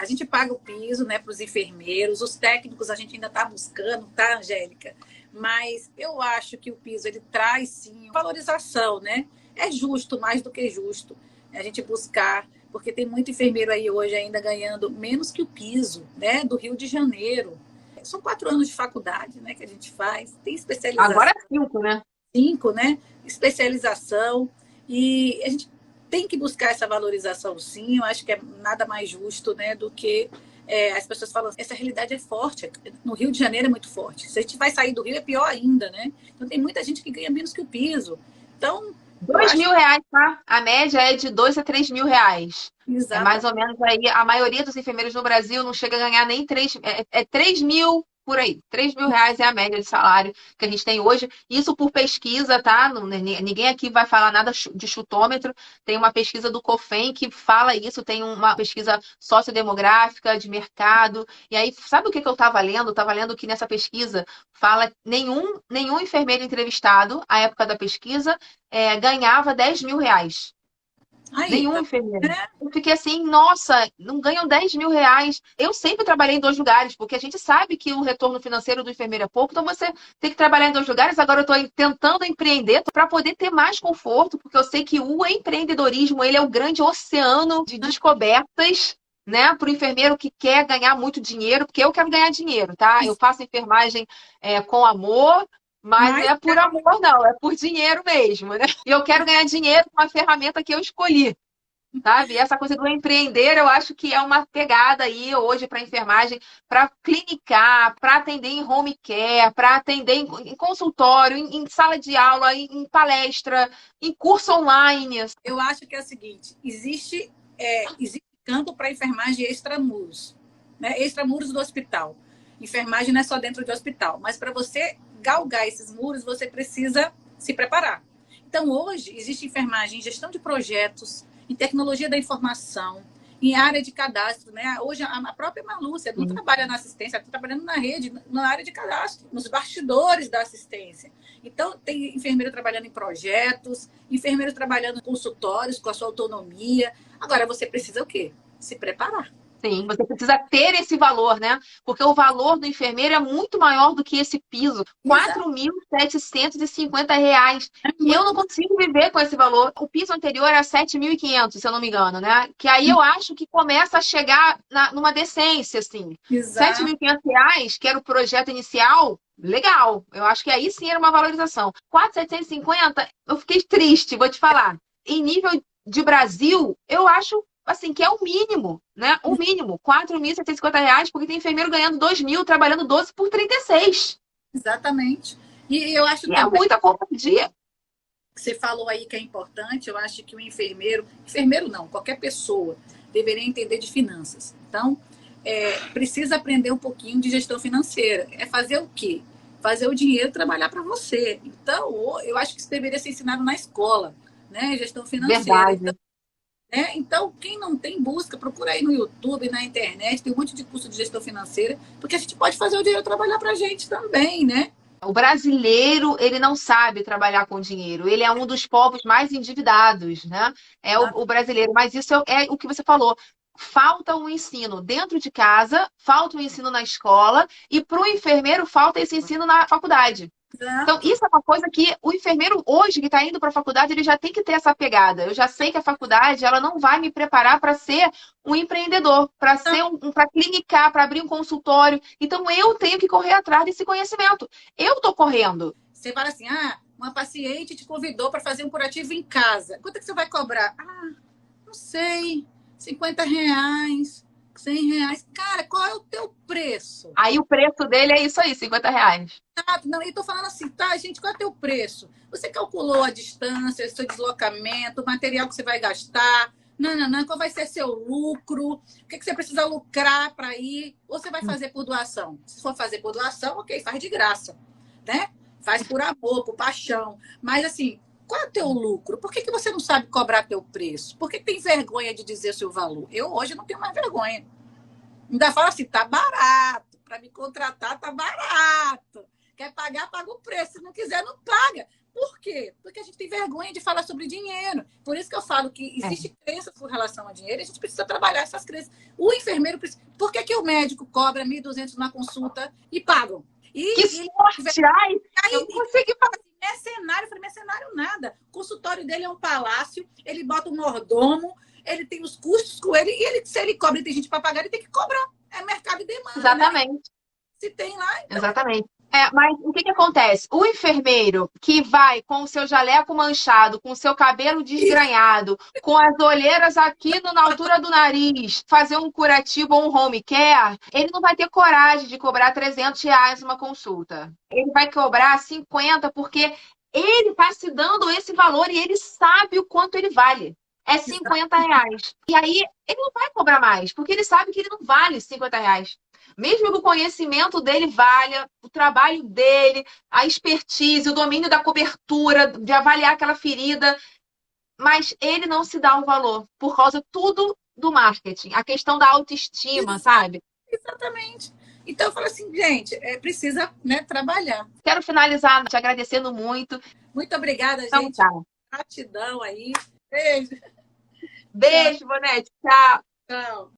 A gente paga o piso, né, para os enfermeiros, os técnicos a gente ainda está buscando, tá, Angélica? Mas eu acho que o piso ele traz sim valorização, né? É justo, mais do que justo, a gente buscar, porque tem muito enfermeiro aí hoje ainda ganhando menos que o piso, né, do Rio de Janeiro. São 4 anos de faculdade, né, que a gente faz, tem especialização. Agora é 5, né? 5, né? Especialização. E a gente tem que buscar essa valorização, sim. Eu acho que é nada mais justo, né, do que as pessoas falam, essa realidade é forte. No Rio de Janeiro é muito forte. Se a gente vai sair do Rio, é pior ainda, né? Então, tem muita gente que ganha menos que o piso. Então, R$ 2.000, tá? A média é de 2 a 3 mil reais. Exato. É mais ou menos aí. A maioria dos enfermeiros no Brasil não chega a ganhar nem 3 mil por aí. R$ 3.000 é a média de salário que a gente tem hoje. Isso por pesquisa, tá? Ninguém aqui vai falar nada de chutômetro. Tem uma pesquisa do COFEM que fala isso, tem uma pesquisa sociodemográfica de mercado. E aí, sabe o que eu estava lendo? Eu estava lendo que nessa pesquisa fala nenhum enfermeiro entrevistado, à época da pesquisa, ganhava R$ 10.000. Aí, Nenhum tá, enfermeiro. né? Eu fiquei assim, nossa, não ganham R$ 10.000. Eu sempre trabalhei em 2 lugares, porque a gente sabe que o retorno financeiro do enfermeiro é pouco, então você tem que trabalhar em 2 lugares. Agora eu estou tentando empreender para poder ter mais conforto, porque eu sei que o empreendedorismo ele é o grande oceano de descobertas, né, para o enfermeiro que quer ganhar muito dinheiro, porque eu quero ganhar dinheiro, tá? Eu faço enfermagem com amor, mas não Mas, é por amor, não, é por dinheiro mesmo, né? E eu quero ganhar dinheiro com a ferramenta que eu escolhi, sabe? E essa coisa do empreender, eu acho que é uma pegada aí hoje para enfermagem, para clinicar, para atender em home care, para atender em consultório, em sala de aula, em palestra, em curso online. eu acho que é o seguinte: existe campo para enfermagem extramuros, né? Extramuros do hospital. Enfermagem não é só dentro do hospital, mas para você galgar esses muros, você precisa se preparar. Então, hoje, existe enfermagem em gestão de projetos, em tecnologia da informação, em área de cadastro, né? Hoje, a própria Malúcia não trabalha na assistência, ela está trabalhando na rede, na área de cadastro, nos bastidores da assistência. Então, tem enfermeiro trabalhando em projetos, enfermeiro trabalhando em consultórios com a sua autonomia. Agora, você precisa o quê? Se preparar. Sim, você precisa ter esse valor, né? Porque o valor do enfermeiro é muito maior do que esse piso. Exato. R$ 4.750. É Eu não muito. consigo viver com esse valor. O piso anterior era 7.500, se eu não me engano, né? Que aí eu acho que começa a chegar numa decência, assim. Sete mil Exato. e quinhentos reais, que era o projeto inicial, legal. Eu acho que aí sim era uma valorização. 4.750, eu fiquei triste, vou te falar. Em nível de Brasil, eu acho assim, que é o mínimo, né? O mínimo, R$ 4.750, porque tem enfermeiro ganhando 2.000, trabalhando 12 por 36. Exatamente. E eu acho E é também muita covardia. que você falou aí que é importante, eu acho que o enfermeiro não, qualquer pessoa deveria entender de finanças. Então, precisa aprender um pouquinho de gestão financeira. É fazer o quê? Fazer o dinheiro trabalhar para você. Então, eu acho que isso deveria ser ensinado na escola, né? Gestão financeira. Verdade. Então, quem não tem, busca, procura aí no YouTube, na internet, tem um monte de curso de gestão financeira, porque a gente pode fazer o dinheiro trabalhar para a gente também, né? O brasileiro, ele não sabe trabalhar com dinheiro. Ele é um dos povos mais endividados, né? É o brasileiro. Mas isso é o que você falou. Falta um ensino dentro de casa, falta um ensino na escola, e para o enfermeiro falta esse ensino na faculdade. Então, Exato. isso é uma coisa que o enfermeiro hoje que está indo para a faculdade, ele já tem que ter essa pegada. Eu já sei que a faculdade ela não vai me preparar para ser um empreendedor, para ser para clinicar, para abrir um consultório. Então, eu tenho que correr atrás desse conhecimento. Eu estou correndo. Você fala assim, uma paciente te convidou para fazer um curativo em casa. Quanto é que você vai cobrar? Não sei, R$ 50, R$ 100. Cara, qual é o teu preço? Aí o preço dele é isso aí, R$ 50. Não, e tô falando assim, tá, gente, qual é o teu preço? Você calculou a distância, o seu deslocamento, o material que você vai gastar, não, qual vai ser seu lucro, o que você precisa lucrar para ir, ou você vai fazer por doação? Se for fazer por doação, ok, faz de graça, né? Faz por amor, por paixão. Mas assim, qual é o teu lucro? Por que você não sabe cobrar teu preço? Por que tem vergonha de dizer o seu valor? Eu hoje não tenho mais vergonha. Ainda falo assim, tá barato. Para me contratar, tá barato. Quer pagar, paga o preço. Se não quiser, não paga. Por quê? Porque a gente tem vergonha de falar sobre dinheiro. Por isso que eu falo que existe crença com relação ao dinheiro e a gente precisa trabalhar essas crenças. O enfermeiro precisa... Por que o médico cobra 1.200 na consulta e pagam? Que sorte! Ai, eu não consegui falar. Mercenário, eu falei, mercenário nada. O consultório dele é um palácio, ele bota um mordomo, ele tem os custos com ele, e se ele cobra e tem gente para pagar, ele tem que cobrar. É mercado e demanda, Exatamente. né? Se tem lá, então... Exatamente. Mas o que acontece? O enfermeiro que vai com o seu jaleco manchado, com o seu cabelo desgranhado, com as olheiras aqui na altura do nariz, fazer um curativo ou um home care, ele não vai ter coragem de cobrar R$ 300 uma consulta. Ele vai cobrar 50 porque ele está se dando esse valor e ele sabe o quanto ele vale. é 50 reais. E aí ele não vai cobrar mais, porque ele sabe que ele não vale 50 reais. Mesmo que o conhecimento dele valha, o trabalho dele, a expertise, o domínio da cobertura, de avaliar aquela ferida, mas ele não se dá o valor por causa tudo do marketing, a questão da autoestima, sabe? Exatamente. Então eu falo assim, gente, precisa, né, trabalhar. Quero finalizar te agradecendo muito. Muito obrigada, Então gente. tá. Gratidão aí. Beijo. Tchau. Beijo, Bonete. Tchau. Tchau.